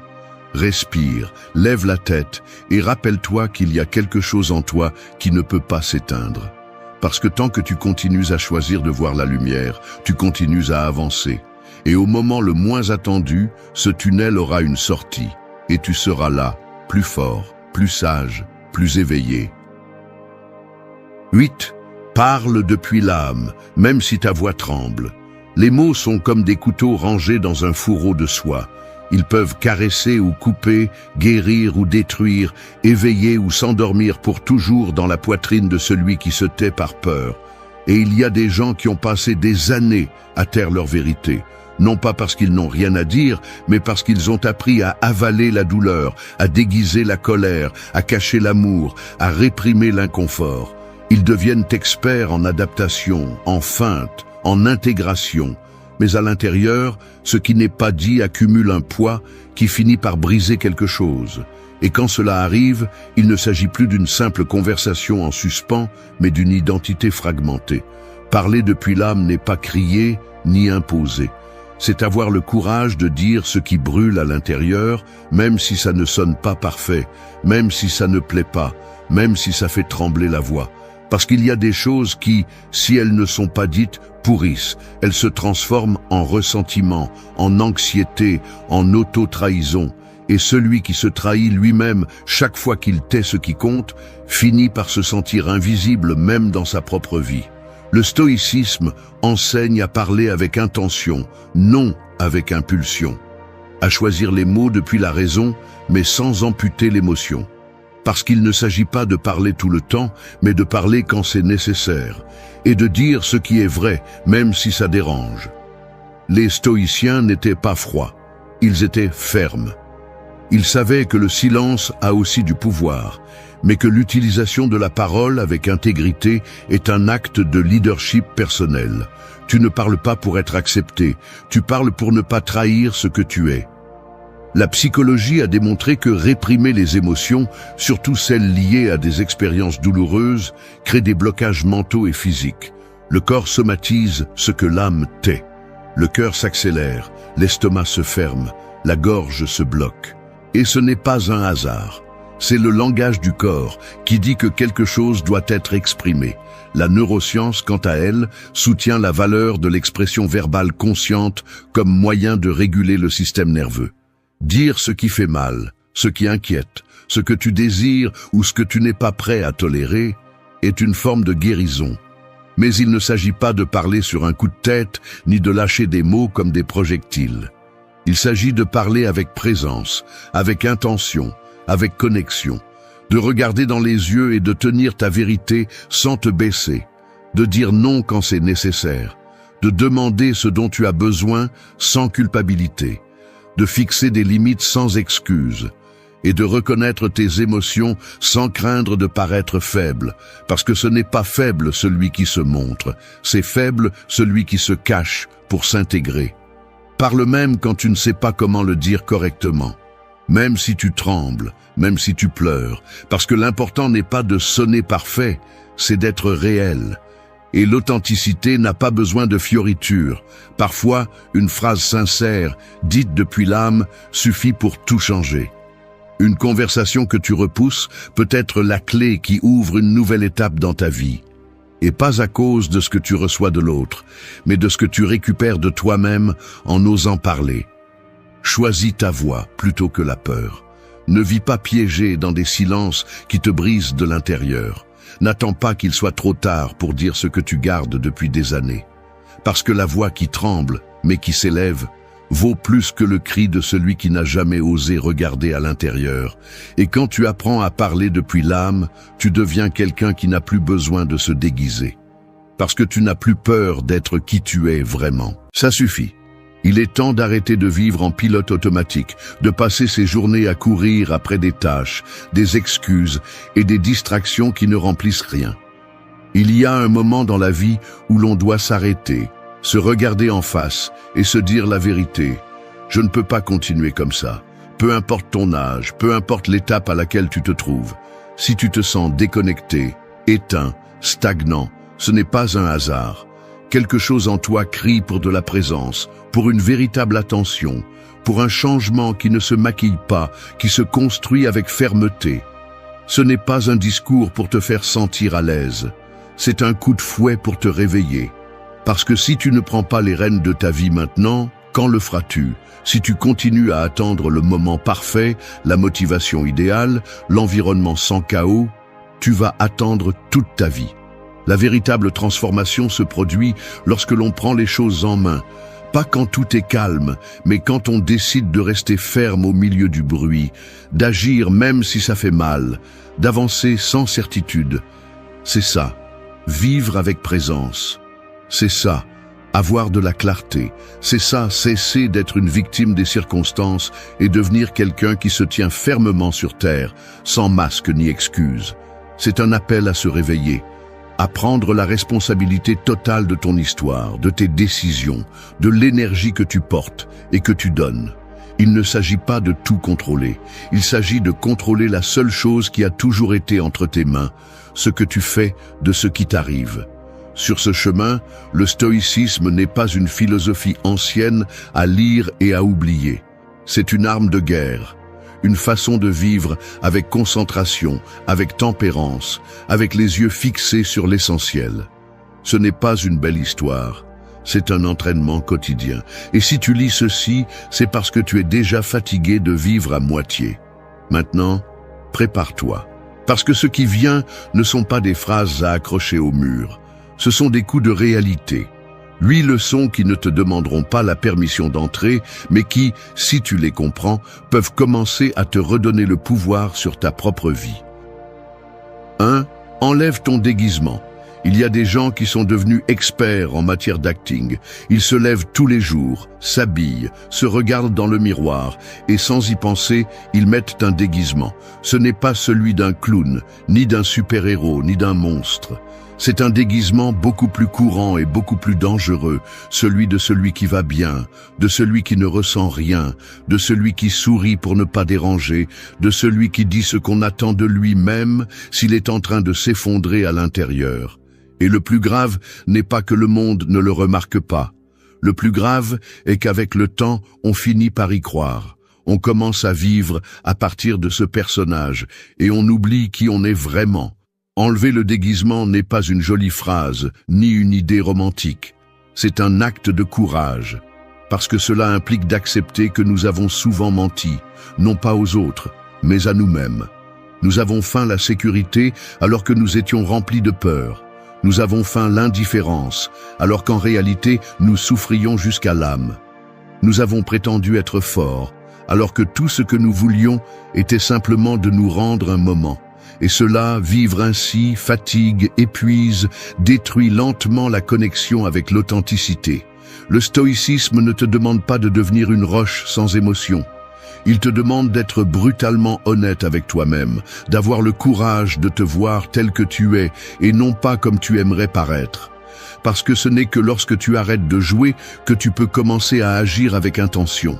Respire, lève la tête et rappelle-toi qu'il y a quelque chose en toi qui ne peut pas s'éteindre. Parce que tant que tu continues à choisir de voir la lumière, tu continues à avancer. Et au moment le moins attendu, ce tunnel aura une sortie. Et tu seras là, plus fort, plus sage, plus éveillé. 8. Parle depuis l'âme, même si ta voix tremble. Les mots sont comme des couteaux rangés dans un fourreau de soie. Ils peuvent caresser ou couper, guérir ou détruire, éveiller ou s'endormir pour toujours dans la poitrine de celui qui se tait par peur. Et il y a des gens qui ont passé des années à taire leur vérité. Non pas parce qu'ils n'ont rien à dire, mais parce qu'ils ont appris à avaler la douleur, à déguiser la colère, à cacher l'amour, à réprimer l'inconfort. Ils deviennent experts en adaptation, en feinte, en intégration. Mais à l'intérieur, ce qui n'est pas dit accumule un poids qui finit par briser quelque chose. Et quand cela arrive, il ne s'agit plus d'une simple conversation en suspens, mais d'une identité fragmentée. Parler depuis l'âme n'est pas crier ni imposer. C'est avoir le courage de dire ce qui brûle à l'intérieur, même si ça ne sonne pas parfait, même si ça ne plaît pas, même si ça fait trembler la voix. Parce qu'il y a des choses qui, si elles ne sont pas dites, pourrissent. Elles se transforment en ressentiment, en anxiété, en auto-trahison. Et celui qui se trahit lui-même chaque fois qu'il tait ce qui compte, finit par se sentir invisible même dans sa propre vie. Le stoïcisme enseigne à parler avec intention, non avec impulsion. À choisir les mots depuis la raison, mais sans amputer l'émotion. Parce qu'il ne s'agit pas de parler tout le temps, mais de parler quand c'est nécessaire, et de dire ce qui est vrai, même si ça dérange. Les stoïciens n'étaient pas froids, ils étaient fermes. Ils savaient que le silence a aussi du pouvoir, mais que l'utilisation de la parole avec intégrité est un acte de leadership personnel. Tu ne parles pas pour être accepté, tu parles pour ne pas trahir ce que tu es. La psychologie a démontré que réprimer les émotions, surtout celles liées à des expériences douloureuses, crée des blocages mentaux et physiques. Le corps somatise ce que l'âme tait. Le cœur s'accélère, l'estomac se ferme, la gorge se bloque. Et ce n'est pas un hasard. C'est le langage du corps qui dit que quelque chose doit être exprimé. La neuroscience, quant à elle, soutient la valeur de l'expression verbale consciente comme moyen de réguler le système nerveux. Dire ce qui fait mal, ce qui inquiète, ce que tu désires ou ce que tu n'es pas prêt à tolérer est une forme de guérison. Mais il ne s'agit pas de parler sur un coup de tête ni de lâcher des mots comme des projectiles. Il s'agit de parler avec présence, avec intention, avec connexion, de regarder dans les yeux et de tenir ta vérité sans te baisser, de dire non quand c'est nécessaire, de demander ce dont tu as besoin sans culpabilité, de fixer des limites sans excuses. et de reconnaître tes émotions sans craindre de paraître faible, parce que ce n'est pas faible celui qui se montre, c'est faible celui qui se cache pour s'intégrer. Parle même quand tu ne sais pas comment le dire correctement, même si tu trembles, même si tu pleures, parce que l'important n'est pas de sonner parfait, c'est d'être réel. Et l'authenticité n'a pas besoin de fioritures. Parfois, une phrase sincère, dite depuis l'âme, suffit pour tout changer. Une conversation que tu repousses peut être la clé qui ouvre une nouvelle étape dans ta vie. Et pas à cause de ce que tu reçois de l'autre, mais de ce que tu récupères de toi-même en osant parler. Choisis ta voix plutôt que la peur. Ne vis pas piégé dans des silences qui te brisent de l'intérieur. N'attends pas qu'il soit trop tard pour dire ce que tu gardes depuis des années. Parce que la voix qui tremble, mais qui s'élève, vaut plus que le cri de celui qui n'a jamais osé regarder à l'intérieur. Et quand tu apprends à parler depuis l'âme, tu deviens quelqu'un qui n'a plus besoin de se déguiser. Parce que tu n'as plus peur d'être qui tu es vraiment. Ça suffit. Il est temps d'arrêter de vivre en pilote automatique, de passer ses journées à courir après des tâches, des excuses et des distractions qui ne remplissent rien. Il y a un moment dans la vie où l'on doit s'arrêter, se regarder en face et se dire la vérité. Je ne peux pas continuer comme ça. Peu importe ton âge, peu importe l'étape à laquelle tu te trouves. Si tu te sens déconnecté, éteint, stagnant, ce n'est pas un hasard. Quelque chose en toi crie pour de la présence, pour une véritable attention, pour un changement qui ne se maquille pas, qui se construit avec fermeté. Ce n'est pas un discours pour te faire sentir à l'aise. C'est un coup de fouet pour te réveiller. Parce que si tu ne prends pas les rênes de ta vie maintenant, quand le feras-tu? Si tu continues à attendre le moment parfait, la motivation idéale, l'environnement sans chaos, tu vas attendre toute ta vie. La véritable transformation se produit lorsque l'on prend les choses en main, pas quand tout est calme, mais quand on décide de rester ferme au milieu du bruit, d'agir même si ça fait mal, d'avancer sans certitude. C'est ça, vivre avec présence. C'est ça, avoir de la clarté. C'est ça, cesser d'être une victime des circonstances et devenir quelqu'un qui se tient fermement sur terre, sans masque ni excuse. C'est un appel à se réveiller, à prendre la responsabilité totale de ton histoire, de tes décisions, de l'énergie que tu portes et que tu donnes. Il ne s'agit pas de tout contrôler, il s'agit de contrôler la seule chose qui a toujours été entre tes mains, ce que tu fais de ce qui t'arrive. Sur ce chemin, le stoïcisme n'est pas une philosophie ancienne à lire et à oublier. C'est une arme de guerre. Une façon de vivre avec concentration, avec tempérance, avec les yeux fixés sur l'essentiel. Ce n'est pas une belle histoire, c'est un entraînement quotidien. Et si tu lis ceci, c'est parce que tu es déjà fatigué de vivre à moitié. Maintenant, prépare-toi. Parce que ce qui vient ne sont pas des phrases à accrocher au mur. Ce sont des coups de réalité. 8 leçons qui ne te demanderont pas la permission d'entrer, mais qui, si tu les comprends, peuvent commencer à te redonner le pouvoir sur ta propre vie. 1. Enlève ton déguisement. Il y a des gens qui sont devenus experts en matière d'acting. Ils se lèvent tous les jours, s'habillent, se regardent dans le miroir, et sans y penser, ils mettent un déguisement. Ce n'est pas celui d'un clown, ni d'un super-héros, ni d'un monstre. C'est un déguisement beaucoup plus courant et beaucoup plus dangereux, celui qui va bien, de celui qui ne ressent rien, de celui qui sourit pour ne pas déranger, de celui qui dit ce qu'on attend de lui-même s'il est en train de s'effondrer à l'intérieur. Et le plus grave n'est pas que le monde ne le remarque pas. Le plus grave est qu'avec le temps, on finit par y croire. On commence à vivre à partir de ce personnage et on oublie qui on est vraiment. Enlever le déguisement n'est pas une jolie phrase, ni une idée romantique. C'est un acte de courage, parce que cela implique d'accepter que nous avons souvent menti, non pas aux autres, mais à nous-mêmes. Nous avons feint la sécurité alors que nous étions remplis de peur. Nous avons feint l'indifférence, alors qu'en réalité, nous souffrions jusqu'à l'âme. Nous avons prétendu être forts, alors que tout ce que nous voulions était simplement de nous rendre un moment. Et cela, vivre ainsi, fatigue, épuise, détruit lentement la connexion avec l'authenticité. Le stoïcisme ne te demande pas de devenir une roche sans émotion. Il te demande d'être brutalement honnête avec toi-même, d'avoir le courage de te voir tel que tu es et non pas comme tu aimerais paraître. Parce que ce n'est que lorsque tu arrêtes de jouer que tu peux commencer à agir avec intention.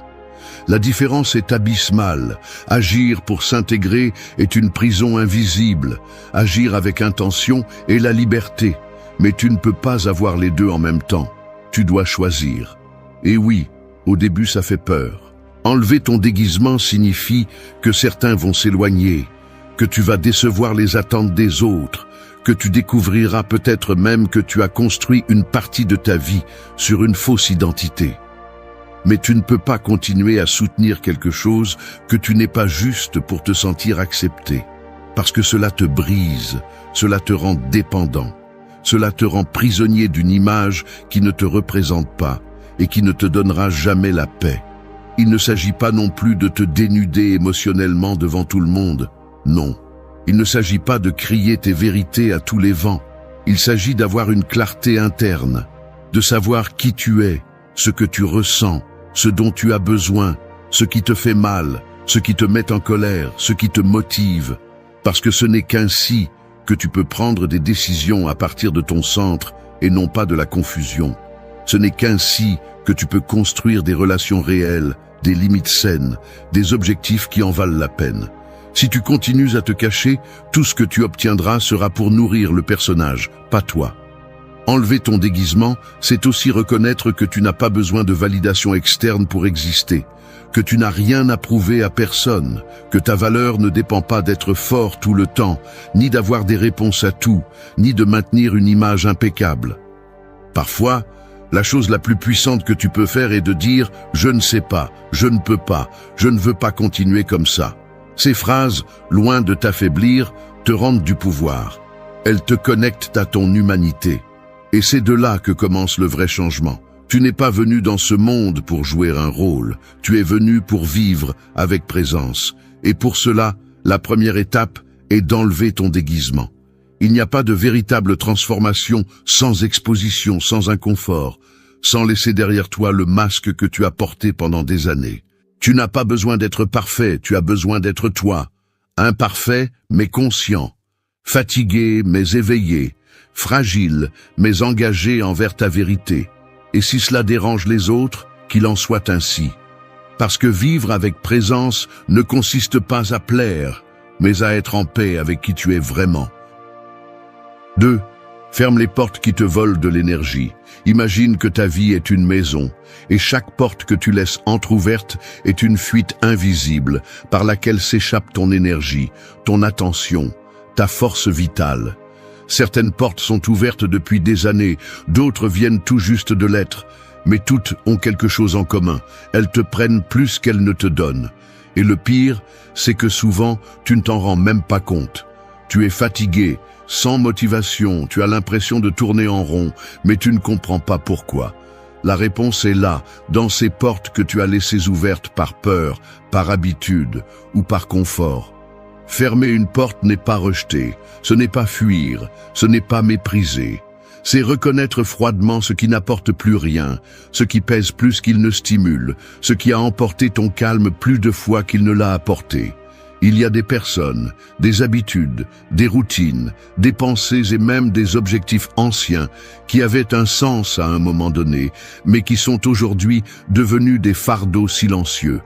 La différence est abyssale. Agir pour s'intégrer est une prison invisible. Agir avec intention est la liberté. Mais tu ne peux pas avoir les deux en même temps. Tu dois choisir. Et oui, au début ça fait peur. Enlever ton déguisement signifie que certains vont s'éloigner, que tu vas décevoir les attentes des autres, que tu découvriras peut-être même que tu as construit une partie de ta vie sur une fausse identité. Mais tu ne peux pas continuer à soutenir quelque chose que tu n'es pas juste pour te sentir accepté. Parce que cela te brise, cela te rend dépendant, cela te rend prisonnier d'une image qui ne te représente pas et qui ne te donnera jamais la paix. Il ne s'agit pas non plus de te dénuder émotionnellement devant tout le monde. Non. Il ne s'agit pas de crier tes vérités à tous les vents. Il s'agit d'avoir une clarté interne, de savoir qui tu es, ce que tu ressens, ce dont tu as besoin, ce qui te fait mal, ce qui te met en colère, ce qui te motive. Parce que ce n'est qu'ainsi que tu peux prendre des décisions à partir de ton centre et non pas de la confusion. Ce n'est qu'ainsi que tu peux construire des relations réelles, des limites saines, des objectifs qui en valent la peine. Si tu continues à te cacher, tout ce que tu obtiendras sera pour nourrir le personnage, pas toi. Enlever ton déguisement, c'est aussi reconnaître que tu n'as pas besoin de validation externe pour exister, que tu n'as rien à prouver à personne, que ta valeur ne dépend pas d'être fort tout le temps, ni d'avoir des réponses à tout, ni de maintenir une image impeccable. Parfois, la chose la plus puissante que tu peux faire est de dire « je ne sais pas, je ne peux pas, je ne veux pas continuer comme ça ». Ces phrases, loin de t'affaiblir, te rendent du pouvoir. Elles te connectent à ton humanité. Et c'est de là que commence le vrai changement. Tu n'es pas venu dans ce monde pour jouer un rôle. Tu es venu pour vivre avec présence. Et pour cela, la première étape est d'enlever ton déguisement. Il n'y a pas de véritable transformation sans exposition, sans inconfort, sans laisser derrière toi le masque que tu as porté pendant des années. Tu n'as pas besoin d'être parfait, tu as besoin d'être toi. Imparfait, mais conscient. Fatigué, mais éveillé. Fragile, mais engagé envers ta vérité. Et si cela dérange les autres, qu'il en soit ainsi. Parce que vivre avec présence ne consiste pas à plaire, mais à être en paix avec qui tu es vraiment. 2. Ferme les portes qui te volent de l'énergie. Imagine que ta vie est une maison, et chaque porte que tu laisses entr'ouverte est une fuite invisible par laquelle s'échappe ton énergie, ton attention, ta force vitale. Certaines portes sont ouvertes depuis des années, d'autres viennent tout juste de l'être, mais toutes ont quelque chose en commun. Elles te prennent plus qu'elles ne te donnent. Et le pire, c'est que souvent, tu ne t'en rends même pas compte. Tu es fatigué, sans motivation, tu as l'impression de tourner en rond, mais tu ne comprends pas pourquoi. La réponse est là, dans ces portes que tu as laissées ouvertes par peur, par habitude ou par confort. Fermer une porte n'est pas rejeter, ce n'est pas fuir, ce n'est pas mépriser. C'est reconnaître froidement ce qui n'apporte plus rien, ce qui pèse plus qu'il ne stimule, ce qui a emporté ton calme plus de fois qu'il ne l'a apporté. Il y a des personnes, des habitudes, des routines, des pensées et même des objectifs anciens qui avaient un sens à un moment donné, mais qui sont aujourd'hui devenus des fardeaux silencieux.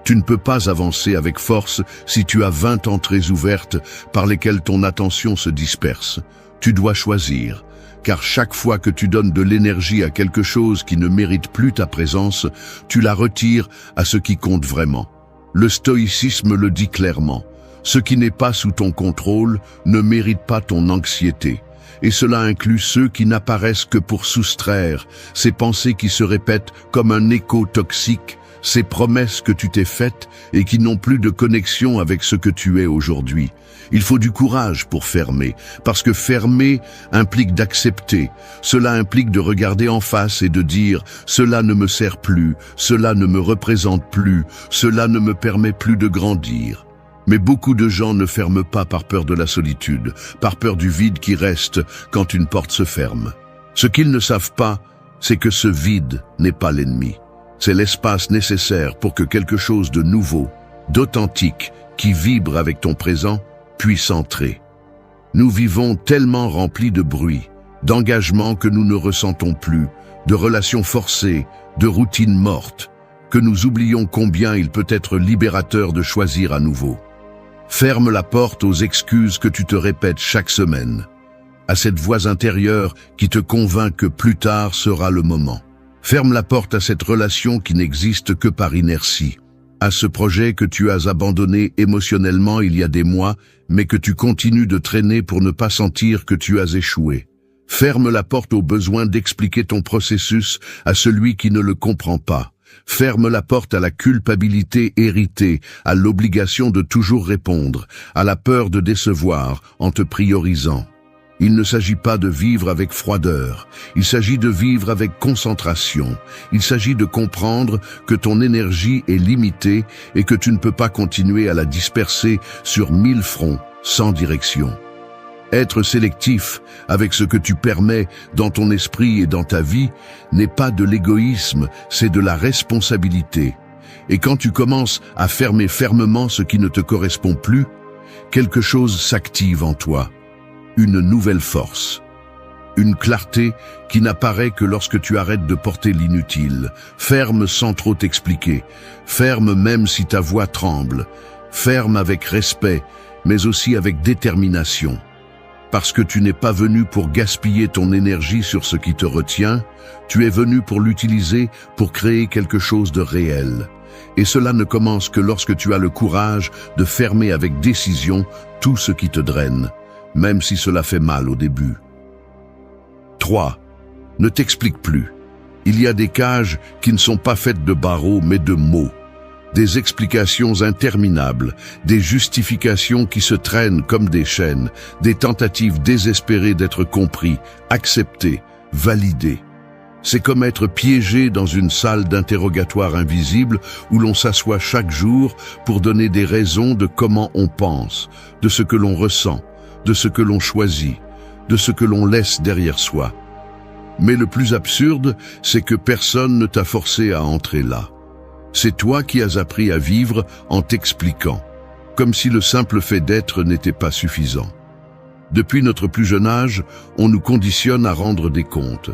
Tu ne peux pas avancer avec force si tu as 20 entrées ouvertes par lesquelles ton attention se disperse. Tu dois choisir, car chaque fois que tu donnes de l'énergie à quelque chose qui ne mérite plus ta présence, tu la retires à ce qui compte vraiment. Le stoïcisme le dit clairement. Ce qui n'est pas sous ton contrôle ne mérite pas ton anxiété. Et cela inclut ceux qui n'apparaissent que pour soustraire, ces pensées qui se répètent comme un écho toxique, ces promesses que tu t'es faites et qui n'ont plus de connexion avec ce que tu es aujourd'hui. Il faut du courage pour fermer, parce que fermer implique d'accepter. Cela implique de regarder en face et de dire « cela ne me sert plus, cela ne me représente plus, cela ne me permet plus de grandir ». Mais beaucoup de gens ne ferment pas par peur de la solitude, par peur du vide qui reste quand une porte se ferme. Ce qu'ils ne savent pas, c'est que ce vide n'est pas l'ennemi. C'est l'espace nécessaire pour que quelque chose de nouveau, d'authentique, qui vibre avec ton présent, puisse entrer. Nous vivons tellement remplis de bruit, d'engagements que nous ne ressentons plus, de relations forcées, de routines mortes, que nous oublions combien il peut être libérateur de choisir à nouveau. Ferme la porte aux excuses que tu te répètes chaque semaine, à cette voix intérieure qui te convainc que plus tard sera le moment. Ferme la porte à cette relation qui n'existe que par inertie, à ce projet que tu as abandonné émotionnellement il y a des mois, mais que tu continues de traîner pour ne pas sentir que tu as échoué. Ferme la porte au besoin d'expliquer ton processus à celui qui ne le comprend pas. Ferme la porte à la culpabilité héritée, à l'obligation de toujours répondre, à la peur de décevoir en te priorisant. Il ne s'agit pas de vivre avec froideur, il s'agit de vivre avec concentration. Il s'agit de comprendre que ton énergie est limitée et que tu ne peux pas continuer à la disperser sur 1000 fronts sans direction. Être sélectif avec ce que tu permets dans ton esprit et dans ta vie n'est pas de l'égoïsme, c'est de la responsabilité. Et quand tu commences à fermer fermement ce qui ne te correspond plus, quelque chose s'active en toi. Une nouvelle force. Une clarté qui n'apparaît que lorsque tu arrêtes de porter l'inutile. Ferme sans trop t'expliquer. Ferme même si ta voix tremble. Ferme avec respect, mais aussi avec détermination. Parce que tu n'es pas venu pour gaspiller ton énergie sur ce qui te retient, tu es venu pour l'utiliser pour créer quelque chose de réel. Et cela ne commence que lorsque tu as le courage de fermer avec décision tout ce qui te draine, même si cela fait mal au début. 3. Ne t'explique plus. Il y a des cages qui ne sont pas faites de barreaux mais de mots. Des explications interminables, des justifications qui se traînent comme des chaînes, des tentatives désespérées d'être compris, acceptés, validés. C'est comme être piégé dans une salle d'interrogatoire invisible où l'on s'assoit chaque jour pour donner des raisons de comment on pense, de ce que l'on ressent, de ce que l'on choisit, de ce que l'on laisse derrière soi. Mais le plus absurde, c'est que personne ne t'a forcé à entrer là. C'est toi qui as appris à vivre en t'expliquant, comme si le simple fait d'être n'était pas suffisant. Depuis notre plus jeune âge, on nous conditionne à rendre des comptes,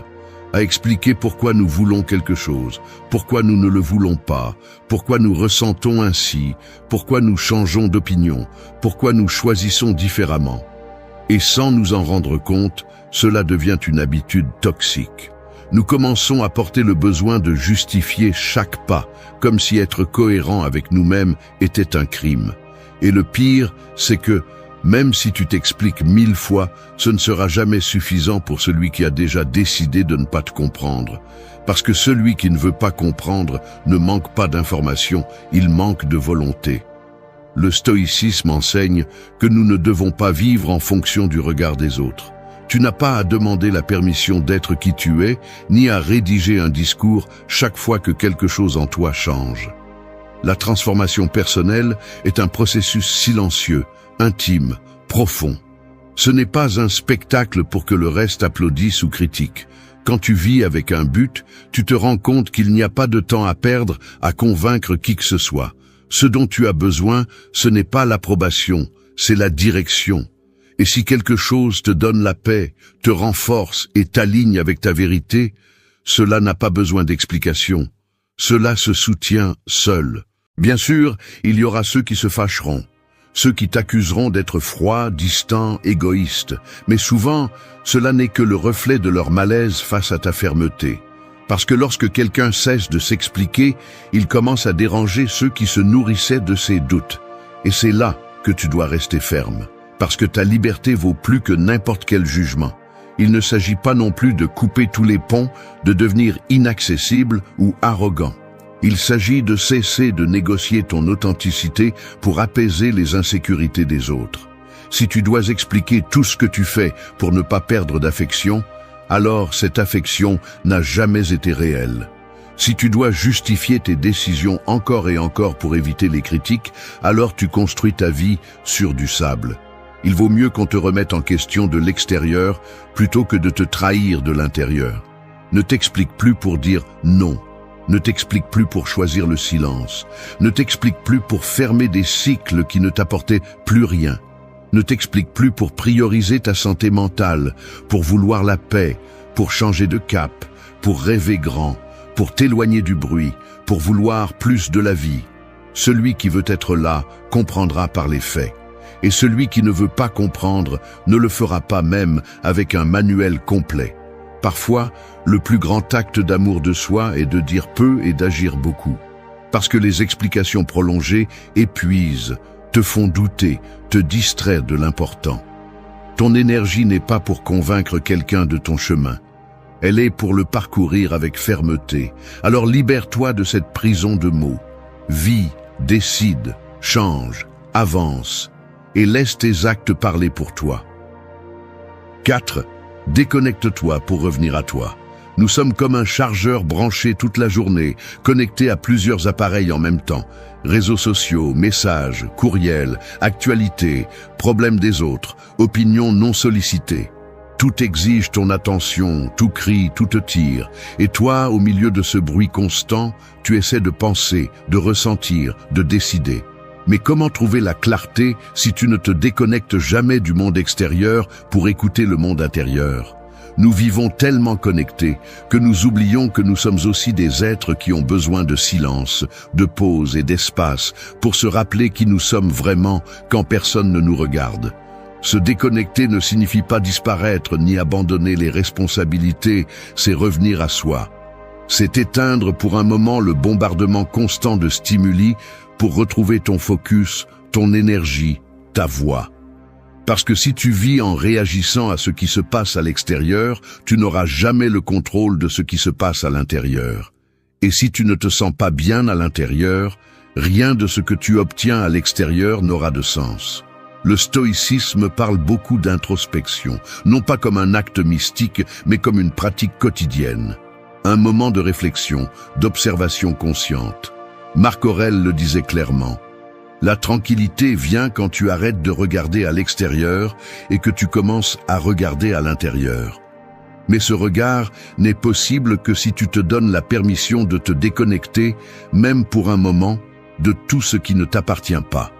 à expliquer pourquoi nous voulons quelque chose, pourquoi nous ne le voulons pas, pourquoi nous ressentons ainsi, pourquoi nous changeons d'opinion, pourquoi nous choisissons différemment. Et sans nous en rendre compte, cela devient une habitude toxique. Nous commençons à porter le besoin de justifier chaque pas, comme si être cohérent avec nous-mêmes était un crime. Et le pire, c'est que, même si tu t'expliques 1000 fois, ce ne sera jamais suffisant pour celui qui a déjà décidé de ne pas te comprendre. Parce que celui qui ne veut pas comprendre ne manque pas d'informations, il manque de volonté. Le stoïcisme enseigne que nous ne devons pas vivre en fonction du regard des autres. Tu n'as pas à demander la permission d'être qui tu es, ni à rédiger un discours chaque fois que quelque chose en toi change. La transformation personnelle est un processus silencieux, intime, profond. Ce n'est pas un spectacle pour que le reste applaudisse ou critique. Quand tu vis avec un but, tu te rends compte qu'il n'y a pas de temps à perdre à convaincre qui que ce soit. Ce dont tu as besoin, ce n'est pas l'approbation, c'est la direction. Et si quelque chose te donne la paix, te renforce et t'aligne avec ta vérité, cela n'a pas besoin d'explication. Cela se soutient seul. Bien sûr, il y aura ceux qui se fâcheront, ceux qui t'accuseront d'être froid, distant, égoïste. Mais souvent, cela n'est que le reflet de leur malaise face à ta fermeté. Parce que lorsque quelqu'un cesse de s'expliquer, il commence à déranger ceux qui se nourrissaient de ses doutes. Et c'est là que tu dois rester ferme. Parce que ta liberté vaut plus que n'importe quel jugement. Il ne s'agit pas non plus de couper tous les ponts, de devenir inaccessible ou arrogant. Il s'agit de cesser de négocier ton authenticité pour apaiser les insécurités des autres. Si tu dois expliquer tout ce que tu fais pour ne pas perdre d'affection, alors cette affection n'a jamais été réelle. Si tu dois justifier tes décisions encore et encore pour éviter les critiques, alors tu construis ta vie sur du sable. Il vaut mieux qu'on te remette en question de l'extérieur plutôt que de te trahir de l'intérieur. Ne t'explique plus pour dire non. Ne t'explique plus pour choisir le silence. Ne t'explique plus pour fermer des cycles qui ne t'apportaient plus rien. Ne t'explique plus pour prioriser ta santé mentale, pour vouloir la paix, pour changer de cap, pour rêver grand, pour t'éloigner du bruit, pour vouloir plus de la vie. Celui qui veut être là comprendra par les faits. Et celui qui ne veut pas comprendre ne le fera pas même avec un manuel complet. Parfois, le plus grand acte d'amour de soi est de dire peu et d'agir beaucoup. Parce que les explications prolongées épuisent, te font douter, te distraire de l'important. Ton énergie n'est pas pour convaincre quelqu'un de ton chemin. Elle est pour le parcourir avec fermeté. Alors libère-toi de cette prison de mots. Vis, décide, change, avance et laisse tes actes parler pour toi. 4. Déconnecte-toi pour revenir à toi. Nous sommes comme un chargeur branché toute la journée, connecté à plusieurs appareils en même temps. Réseaux sociaux, messages, courriels, actualités, problèmes des autres, opinions non sollicitées. Tout exige ton attention, tout crie, tout te tire. Et toi, au milieu de ce bruit constant, tu essaies de penser, de ressentir, de décider. Mais comment trouver la clarté si tu ne te déconnectes jamais du monde extérieur pour écouter le monde intérieur? Nous vivons tellement connectés que nous oublions que nous sommes aussi des êtres qui ont besoin de silence, de pause et d'espace pour se rappeler qui nous sommes vraiment quand personne ne nous regarde. Se déconnecter ne signifie pas disparaître ni abandonner les responsabilités, c'est revenir à soi. C'est éteindre pour un moment le bombardement constant de stimuli pour retrouver ton focus, ton énergie, ta voix. Parce que si tu vis en réagissant à ce qui se passe à l'extérieur, tu n'auras jamais le contrôle de ce qui se passe à l'intérieur. Et si tu ne te sens pas bien à l'intérieur, rien de ce que tu obtiens à l'extérieur n'aura de sens. Le stoïcisme parle beaucoup d'introspection, non pas comme un acte mystique, mais comme une pratique quotidienne. Un moment de réflexion, d'observation consciente. Marc Aurèle le disait clairement. La tranquillité vient quand tu arrêtes de regarder à l'extérieur et que tu commences à regarder à l'intérieur. Mais ce regard n'est possible que si tu te donnes la permission de te déconnecter, même pour un moment, de tout ce qui ne t'appartient pas.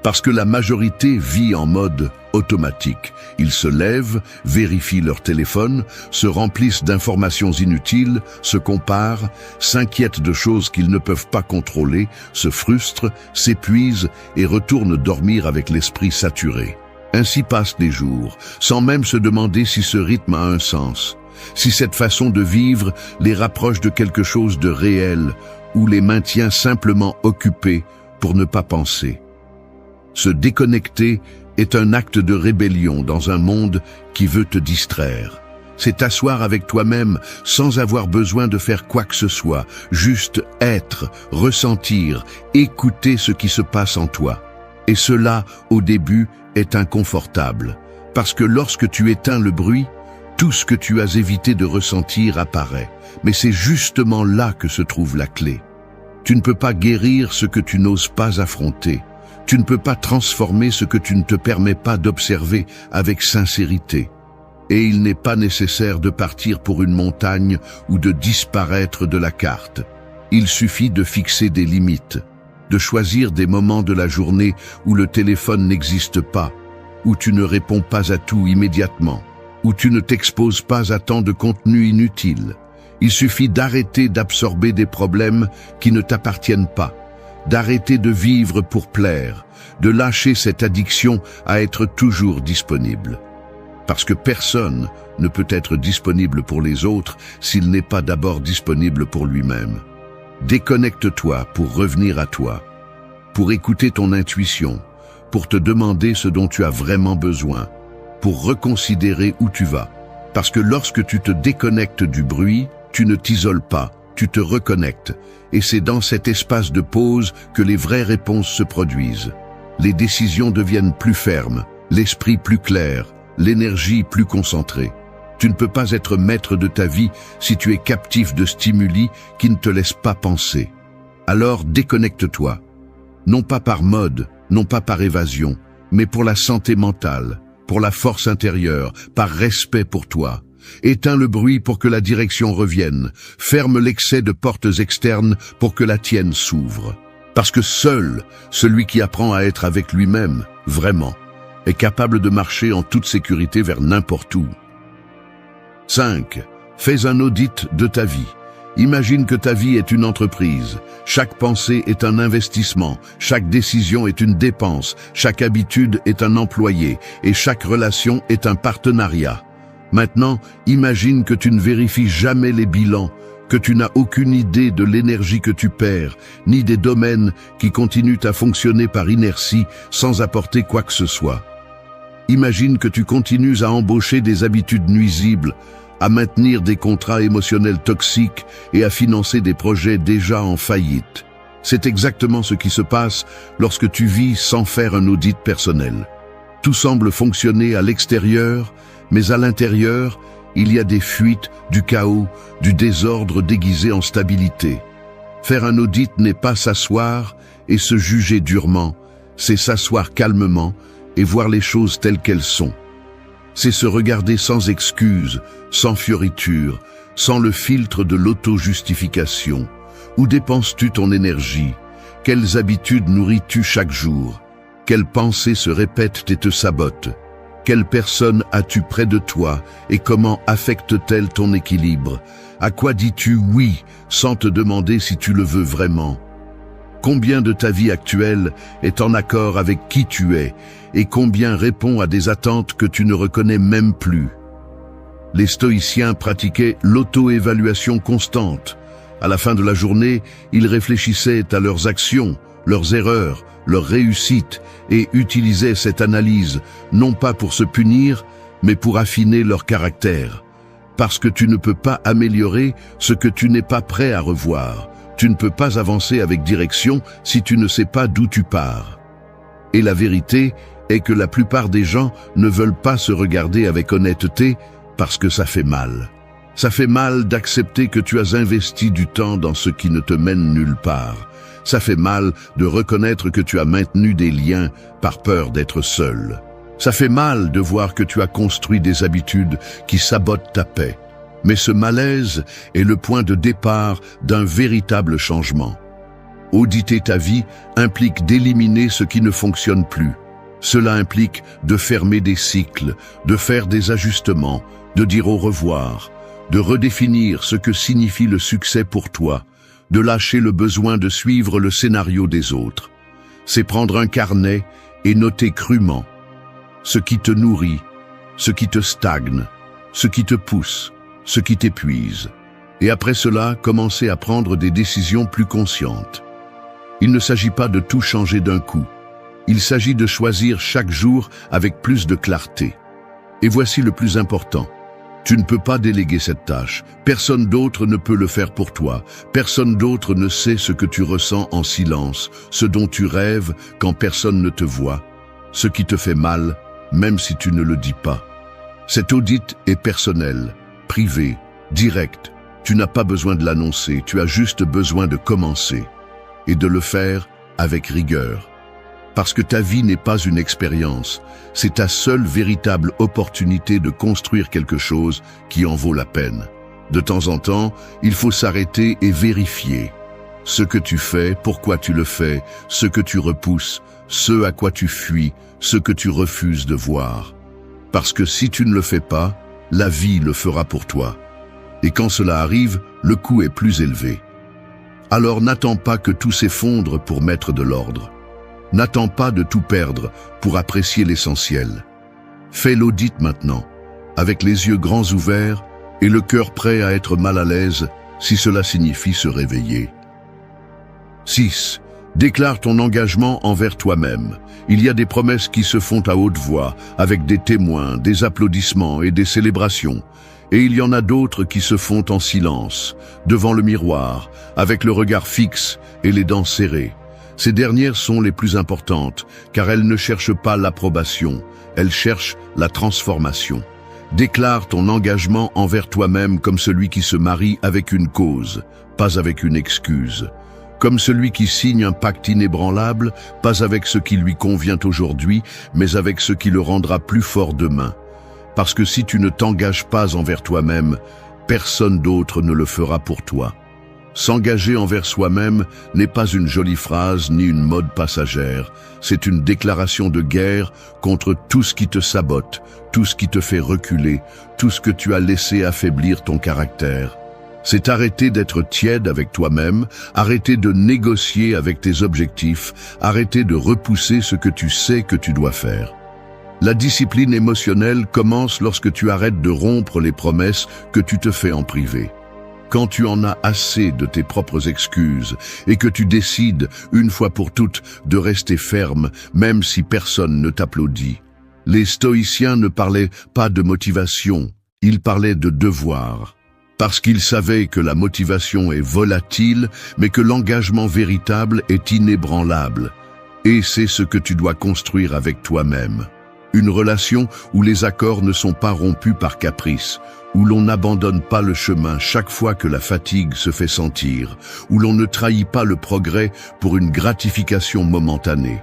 Parce que la majorité vit en mode automatique. Ils se lèvent, vérifient leur téléphone, se remplissent d'informations inutiles, se comparent, s'inquiètent de choses qu'ils ne peuvent pas contrôler, se frustrent, s'épuisent et retournent dormir avec l'esprit saturé. Ainsi passent les jours, sans même se demander si ce rythme a un sens, si cette façon de vivre les rapproche de quelque chose de réel ou les maintient simplement occupés pour ne pas penser. Se déconnecter est un acte de rébellion dans un monde qui veut te distraire. C'est t'asseoir avec toi-même sans avoir besoin de faire quoi que ce soit, juste être, ressentir, écouter ce qui se passe en toi. Et cela, au début, est inconfortable, parce que lorsque tu éteins le bruit, tout ce que tu as évité de ressentir apparaît. Mais c'est justement là que se trouve la clé. Tu ne peux pas guérir ce que tu n'oses pas affronter. Tu ne peux pas transformer ce que tu ne te permets pas d'observer avec sincérité. Et il n'est pas nécessaire de partir pour une montagne ou de disparaître de la carte. Il suffit de fixer des limites, de choisir des moments de la journée où le téléphone n'existe pas, où tu ne réponds pas à tout immédiatement, où tu ne t'exposes pas à tant de contenu inutile. Il suffit d'arrêter d'absorber des problèmes qui ne t'appartiennent pas, d'arrêter de vivre pour plaire, de lâcher cette addiction à être toujours disponible. Parce que personne ne peut être disponible pour les autres s'il n'est pas d'abord disponible pour lui-même. Déconnecte-toi pour revenir à toi, pour écouter ton intuition, pour te demander ce dont tu as vraiment besoin, pour reconsidérer où tu vas. Parce que lorsque tu te déconnectes du bruit, tu ne t'isoles pas, tu te reconnectes. Et c'est dans cet espace de pause que les vraies réponses se produisent. Les décisions deviennent plus fermes, l'esprit plus clair, l'énergie plus concentrée. Tu ne peux pas être maître de ta vie si tu es captif de stimuli qui ne te laissent pas penser. Alors déconnecte-toi. Non pas par mode, non pas par évasion, mais pour la santé mentale, pour la force intérieure, par respect pour toi. Éteins le bruit pour que la direction revienne. Ferme l'excès de portes externes pour que la tienne s'ouvre. Parce que seul celui qui apprend à être avec lui-même, vraiment, est capable de marcher en toute sécurité vers n'importe où. 5. Fais un audit de ta vie. Imagine que ta vie est une entreprise. Chaque pensée est un investissement, chaque décision est une dépense, chaque habitude est un employé et chaque relation est un partenariat. Maintenant, imagine que tu ne vérifies jamais les bilans, que tu n'as aucune idée de l'énergie que tu perds, ni des domaines qui continuent à fonctionner par inertie sans apporter quoi que ce soit. Imagine que tu continues à embaucher des habitudes nuisibles, à maintenir des contrats émotionnels toxiques et à financer des projets déjà en faillite. C'est exactement ce qui se passe lorsque tu vis sans faire un audit personnel. Tout semble fonctionner à l'extérieur, mais à l'intérieur, il y a des fuites, du chaos, du désordre déguisé en stabilité. Faire un audit n'est pas s'asseoir et se juger durement, c'est s'asseoir calmement et voir les choses telles qu'elles sont. C'est se regarder sans excuse, sans fioriture, sans le filtre de l'auto-justification. Où dépenses-tu ton énergie? Quelles habitudes nourris-tu chaque jour? Quelles pensées se répètent et te sabotent? Quelle personne as-tu près de toi et comment affecte-t-elle ton équilibre? À quoi dis-tu oui sans te demander si tu le veux vraiment? Combien de ta vie actuelle est en accord avec qui tu es et combien répond à des attentes que tu ne reconnais même plus? Les stoïciens pratiquaient l'auto-évaluation constante. À la fin de la journée, ils réfléchissaient à leurs actions, leurs erreurs, leurs réussites et utilisaient cette analyse non pas pour se punir, mais pour affiner leur caractère. Parce que tu ne peux pas améliorer ce que tu n'es pas prêt à revoir. Tu ne peux pas avancer avec direction si tu ne sais pas d'où tu pars. Et la vérité est que la plupart des gens ne veulent pas se regarder avec honnêteté parce que ça fait mal. Ça fait mal d'accepter que tu as investi du temps dans ce qui ne te mène nulle part. Ça fait mal de reconnaître que tu as maintenu des liens par peur d'être seul. Ça fait mal de voir que tu as construit des habitudes qui sabotent ta paix. Mais ce malaise est le point de départ d'un véritable changement. Auditer ta vie implique d'éliminer ce qui ne fonctionne plus. Cela implique de fermer des cycles, de faire des ajustements, de dire au revoir, de redéfinir ce que signifie le succès pour toi, de lâcher le besoin de suivre le scénario des autres. C'est prendre un carnet et noter crûment ce qui te nourrit, ce qui te stagne, ce qui te pousse, ce qui t'épuise. Et après cela, commencer à prendre des décisions plus conscientes. Il ne s'agit pas de tout changer d'un coup. Il s'agit de choisir chaque jour avec plus de clarté. Et voici le plus important. Tu ne peux pas déléguer cette tâche. Personne d'autre ne peut le faire pour toi. Personne d'autre ne sait ce que tu ressens en silence, ce dont tu rêves quand personne ne te voit, ce qui te fait mal, même si tu ne le dis pas. Cet audit est personnel, privé, direct. Tu n'as pas besoin de l'annoncer, tu as juste besoin de commencer. Et de le faire avec rigueur. Parce que ta vie n'est pas une expérience, c'est ta seule véritable opportunité de construire quelque chose qui en vaut la peine. De temps en temps, il faut s'arrêter et vérifier. Ce que tu fais, pourquoi tu le fais, ce que tu repousses, ce à quoi tu fuis, ce que tu refuses de voir. Parce que si tu ne le fais pas, la vie le fera pour toi. Et quand cela arrive, le coût est plus élevé. Alors n'attends pas que tout s'effondre pour mettre de l'ordre. N'attends pas de tout perdre pour apprécier l'essentiel. Fais l'audit maintenant, avec les yeux grands ouverts et le cœur prêt à être mal à l'aise si cela signifie se réveiller. 6. Déclare ton engagement envers toi-même. Il y a des promesses qui se font à haute voix, avec des témoins, des applaudissements et des célébrations. Et il y en a d'autres qui se font en silence, devant le miroir, avec le regard fixe et les dents serrées. Ces dernières sont les plus importantes, car elles ne cherchent pas l'approbation, elles cherchent la transformation. Déclare ton engagement envers toi-même comme celui qui se marie avec une cause, pas avec une excuse. Comme celui qui signe un pacte inébranlable, pas avec ce qui lui convient aujourd'hui, mais avec ce qui le rendra plus fort demain. Parce que si tu ne t'engages pas envers toi-même, personne d'autre ne le fera pour toi. S'engager envers soi-même n'est pas une jolie phrase ni une mode passagère. C'est une déclaration de guerre contre tout ce qui te sabote, tout ce qui te fait reculer, tout ce que tu as laissé affaiblir ton caractère. C'est arrêter d'être tiède avec toi-même, arrêter de négocier avec tes objectifs, arrêter de repousser ce que tu sais que tu dois faire. La discipline émotionnelle commence lorsque tu arrêtes de rompre les promesses que tu te fais en privé. Quand tu en as assez de tes propres excuses et que tu décides, une fois pour toutes, de rester ferme, même si personne ne t'applaudit. Les stoïciens ne parlaient pas de motivation, ils parlaient de devoir. Parce qu'ils savaient que la motivation est volatile, mais que l'engagement véritable est inébranlable. Et c'est ce que tu dois construire avec toi-même. Une relation où les accords ne sont pas rompus par caprice, où l'on n'abandonne pas le chemin chaque fois que la fatigue se fait sentir, où l'on ne trahit pas le progrès pour une gratification momentanée.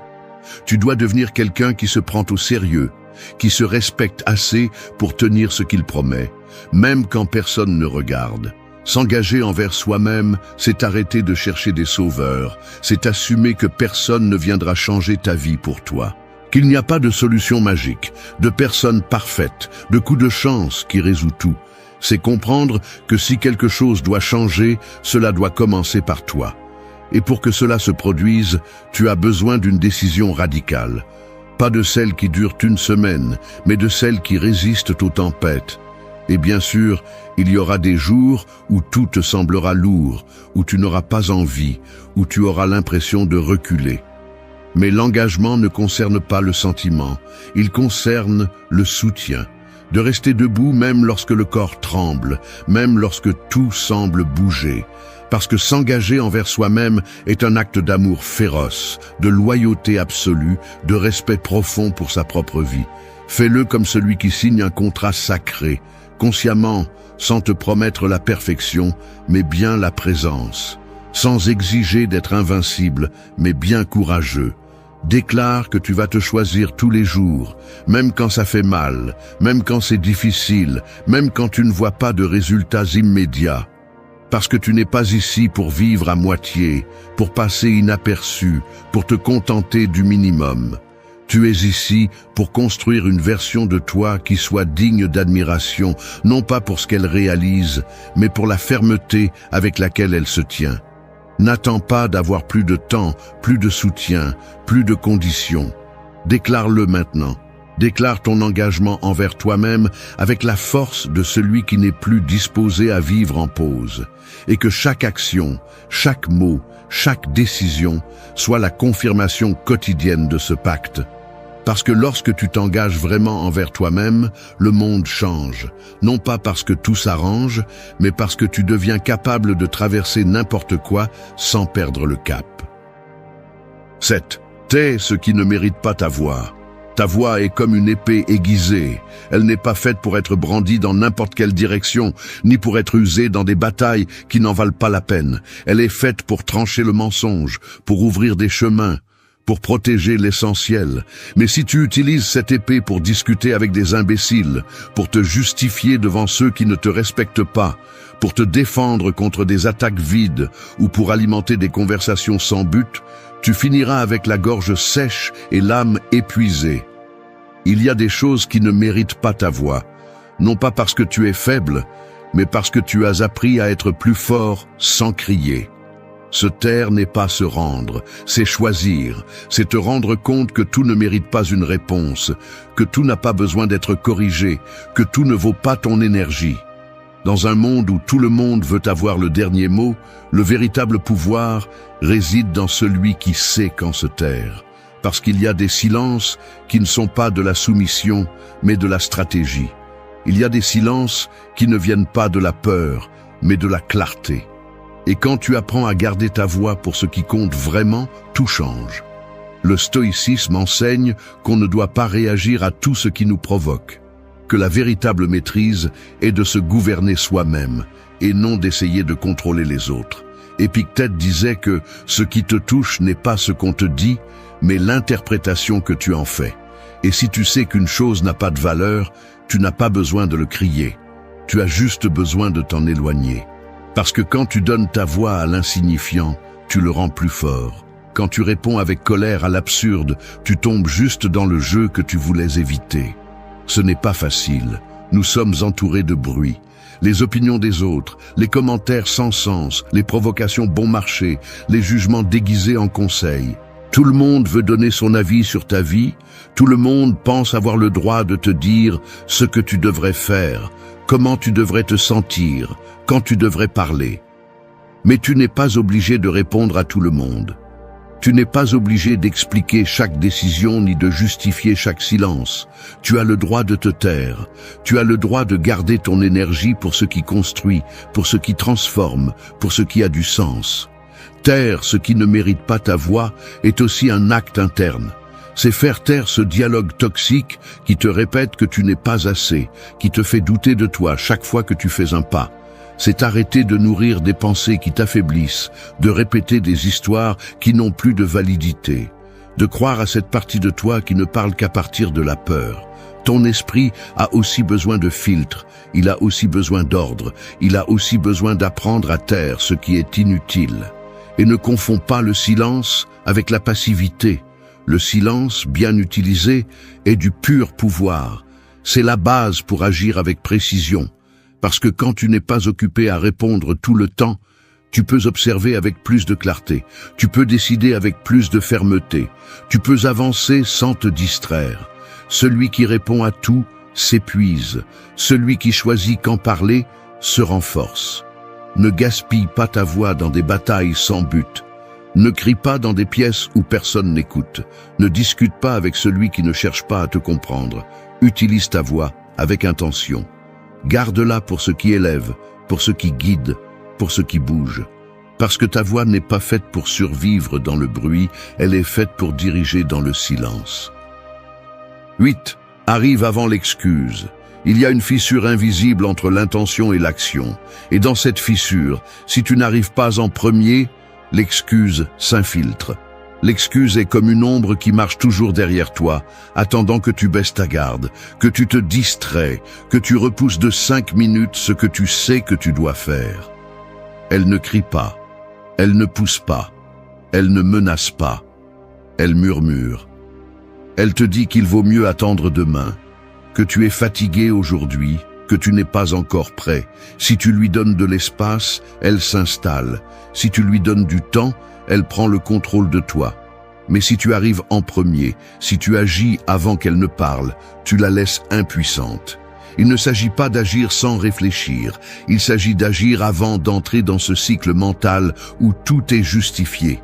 Tu dois devenir quelqu'un qui se prend au sérieux, qui se respecte assez pour tenir ce qu'il promet, même quand personne ne regarde. S'engager envers soi-même, c'est arrêter de chercher des sauveurs, c'est assumer que personne ne viendra changer ta vie pour toi. Qu'il n'y a pas de solution magique, de personne parfaite, de coup de chance qui résout tout. C'est comprendre que si quelque chose doit changer, cela doit commencer par toi. Et pour que cela se produise, tu as besoin d'une décision radicale. Pas de celle qui dure une semaine, mais de celle qui résiste aux tempêtes. Et bien sûr, il y aura des jours où tout te semblera lourd, où tu n'auras pas envie, où tu auras l'impression de reculer. Mais l'engagement ne concerne pas le sentiment, il concerne le soutien. De rester debout même lorsque le corps tremble, même lorsque tout semble bouger. Parce que s'engager envers soi-même est un acte d'amour féroce, de loyauté absolue, de respect profond pour sa propre vie. Fais-le comme celui qui signe un contrat sacré, consciemment, sans te promettre la perfection, mais bien la présence. Sans exiger d'être invincible, mais bien courageux. Déclare que tu vas te choisir tous les jours, même quand ça fait mal, même quand c'est difficile, même quand tu ne vois pas de résultats immédiats. Parce que tu n'es pas ici pour vivre à moitié, pour passer inaperçu, pour te contenter du minimum. Tu es ici pour construire une version de toi qui soit digne d'admiration, non pas pour ce qu'elle réalise, mais pour la fermeté avec laquelle elle se tient. N'attends pas d'avoir plus de temps, plus de soutien, plus de conditions. Déclare-le maintenant. Déclare ton engagement envers toi-même avec la force de celui qui n'est plus disposé à vivre en pause. Et que chaque action, chaque mot, chaque décision soit la confirmation quotidienne de ce pacte. Parce que lorsque tu t'engages vraiment envers toi-même, le monde change. Non pas parce que tout s'arrange, mais parce que tu deviens capable de traverser n'importe quoi sans perdre le cap. 7. Tais ce qui ne mérite pas ta voix. Ta voix est comme une épée aiguisée. Elle n'est pas faite pour être brandie dans n'importe quelle direction, ni pour être usée dans des batailles qui n'en valent pas la peine. Elle est faite pour trancher le mensonge, pour ouvrir des chemins, pour protéger l'essentiel. Mais si tu utilises cette épée pour discuter avec des imbéciles, pour te justifier devant ceux qui ne te respectent pas, pour te défendre contre des attaques vides ou pour alimenter des conversations sans but, tu finiras avec la gorge sèche et l'âme épuisée. Il y a des choses qui ne méritent pas ta voix, non pas parce que tu es faible, mais parce que tu as appris à être plus fort sans crier. Se taire n'est pas se rendre, c'est choisir, c'est te rendre compte que tout ne mérite pas une réponse, que tout n'a pas besoin d'être corrigé, que tout ne vaut pas ton énergie. Dans un monde où tout le monde veut avoir le dernier mot, le véritable pouvoir réside dans celui qui sait quand se taire. Parce qu'il y a des silences qui ne sont pas de la soumission, mais de la stratégie. Il y a des silences qui ne viennent pas de la peur, mais de la clarté. Et quand tu apprends à garder ta voix pour ce qui compte vraiment, tout change. Le stoïcisme enseigne qu'on ne doit pas réagir à tout ce qui nous provoque, que la véritable maîtrise est de se gouverner soi-même et non d'essayer de contrôler les autres. Épictète disait que ce qui te touche n'est pas ce qu'on te dit, mais l'interprétation que tu en fais. Et si tu sais qu'une chose n'a pas de valeur, tu n'as pas besoin de le crier. Tu as juste besoin de t'en éloigner. Parce que quand tu donnes ta voix à l'insignifiant, tu le rends plus fort. Quand tu réponds avec colère à l'absurde, tu tombes juste dans le jeu que tu voulais éviter. Ce n'est pas facile. Nous sommes entourés de bruit. Les opinions des autres, les commentaires sans sens, les provocations bon marché, les jugements déguisés en conseils. Tout le monde veut donner son avis sur ta vie. Tout le monde pense avoir le droit de te dire ce que tu devrais faire, comment tu devrais te sentir, quand tu devrais parler. Mais tu n'es pas obligé de répondre à tout le monde. Tu n'es pas obligé d'expliquer chaque décision ni de justifier chaque silence. Tu as le droit de te taire. Tu as le droit de garder ton énergie pour ce qui construit, pour ce qui transforme, pour ce qui a du sens. Taire ce qui ne mérite pas ta voix est aussi un acte interne. C'est faire taire ce dialogue toxique qui te répète que tu n'es pas assez, qui te fait douter de toi chaque fois que tu fais un pas. C'est arrêter de nourrir des pensées qui t'affaiblissent, de répéter des histoires qui n'ont plus de validité, de croire à cette partie de toi qui ne parle qu'à partir de la peur. Ton esprit a aussi besoin de filtres, il a aussi besoin d'ordre, il a aussi besoin d'apprendre à taire ce qui est inutile. Et ne confonds pas le silence avec la passivité. Le silence, bien utilisé, est du pur pouvoir. C'est la base pour agir avec précision. Parce que quand tu n'es pas occupé à répondre tout le temps, tu peux observer avec plus de clarté, tu peux décider avec plus de fermeté, tu peux avancer sans te distraire. Celui qui répond à tout s'épuise, celui qui choisit quand parler se renforce. Ne gaspille pas ta voix dans des batailles sans but. Ne crie pas dans des pièces où personne n'écoute. Ne discute pas avec celui qui ne cherche pas à te comprendre. Utilise ta voix avec intention. Garde-la pour ce qui élève, pour ce qui guide, pour ce qui bouge. Parce que ta voix n'est pas faite pour survivre dans le bruit, elle est faite pour diriger dans le silence. 8. Arrive avant l'excuse. Il y a une fissure invisible entre l'intention et l'action. Et dans cette fissure, si tu n'arrives pas en premier, l'excuse s'infiltre. L'excuse est comme une ombre qui marche toujours derrière toi, attendant que tu baisses ta garde, que tu te distrais, que tu repousses de 5 minutes ce que tu sais que tu dois faire. Elle ne crie pas, elle ne pousse pas, elle ne menace pas, elle murmure. Elle te dit qu'il vaut mieux attendre demain, que tu es fatigué aujourd'hui, que tu n'es pas encore prêt. Si tu lui donnes de l'espace, elle s'installe. Si tu lui donnes du temps, elle prend le contrôle de toi. Mais si tu arrives en premier, si tu agis avant qu'elle ne parle, tu la laisses impuissante. Il ne s'agit pas d'agir sans réfléchir, il s'agit d'agir avant d'entrer dans ce cycle mental où tout est justifié.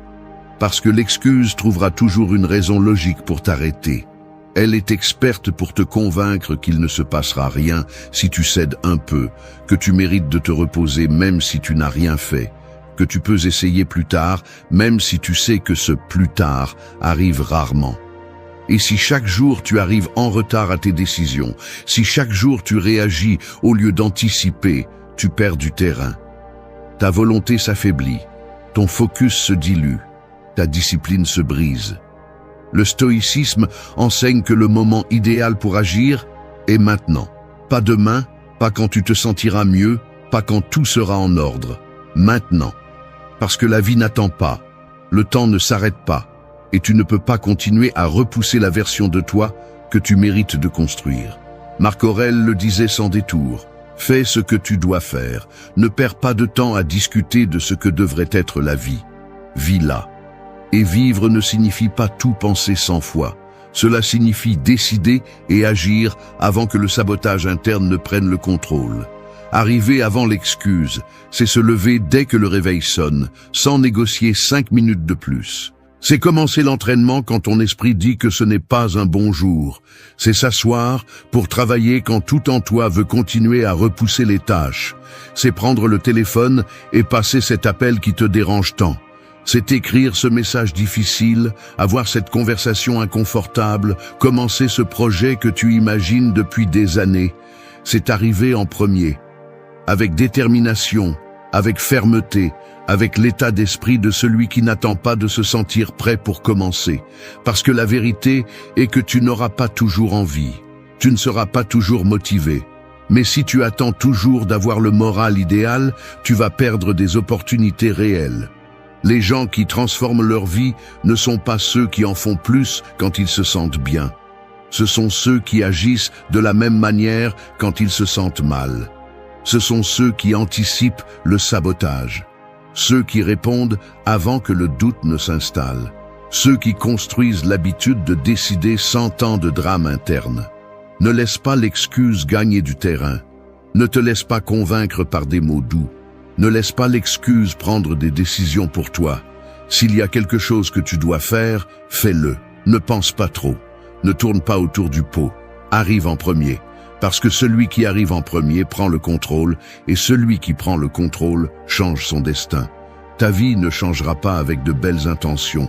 Parce que l'excuse trouvera toujours une raison logique pour t'arrêter. Elle est experte pour te convaincre qu'il ne se passera rien si tu cèdes un peu, que tu mérites de te reposer même si tu n'as rien fait, que tu peux essayer plus tard, même si tu sais que ce plus tard arrive rarement. Et si chaque jour tu arrives en retard à tes décisions, si chaque jour tu réagis au lieu d'anticiper, tu perds du terrain. Ta volonté s'affaiblit, ton focus se dilue, ta discipline se brise. Le stoïcisme enseigne que le moment idéal pour agir est maintenant. Pas demain, pas quand tu te sentiras mieux, pas quand tout sera en ordre. Maintenant. Parce que la vie n'attend pas, le temps ne s'arrête pas, et tu ne peux pas continuer à repousser la version de toi que tu mérites de construire. Marc Aurèle le disait sans détour. Fais ce que tu dois faire. Ne perds pas de temps à discuter de ce que devrait être la vie. Vis-la. Et vivre ne signifie pas tout penser 100 fois. Cela signifie décider et agir avant que le sabotage interne ne prenne le contrôle. Arriver avant l'excuse, c'est se lever dès que le réveil sonne, sans négocier 5 minutes de plus. C'est commencer l'entraînement quand ton esprit dit que ce n'est pas un bon jour. C'est s'asseoir pour travailler quand tout en toi veut continuer à repousser les tâches. C'est prendre le téléphone et passer cet appel qui te dérange tant. C'est écrire ce message difficile, avoir cette conversation inconfortable, commencer ce projet que tu imagines depuis des années. C'est arriver en premier, avec détermination, avec fermeté, avec l'état d'esprit de celui qui n'attend pas de se sentir prêt pour commencer. Parce que la vérité est que tu n'auras pas toujours envie, tu ne seras pas toujours motivé. Mais si tu attends toujours d'avoir le moral idéal, tu vas perdre des opportunités réelles. Les gens qui transforment leur vie ne sont pas ceux qui en font plus quand ils se sentent bien. Ce sont ceux qui agissent de la même manière quand ils se sentent mal. Ce sont ceux qui anticipent le sabotage. Ceux qui répondent avant que le doute ne s'installe. Ceux qui construisent l'habitude de décider sans tant de drame interne. Ne laisse pas l'excuse gagner du terrain. Ne te laisse pas convaincre par des mots doux. Ne laisse pas l'excuse prendre des décisions pour toi. S'il y a quelque chose que tu dois faire, fais-le. Ne pense pas trop. Ne tourne pas autour du pot. Arrive en premier. Parce que celui qui arrive en premier prend le contrôle, et celui qui prend le contrôle change son destin. Ta vie ne changera pas avec de belles intentions.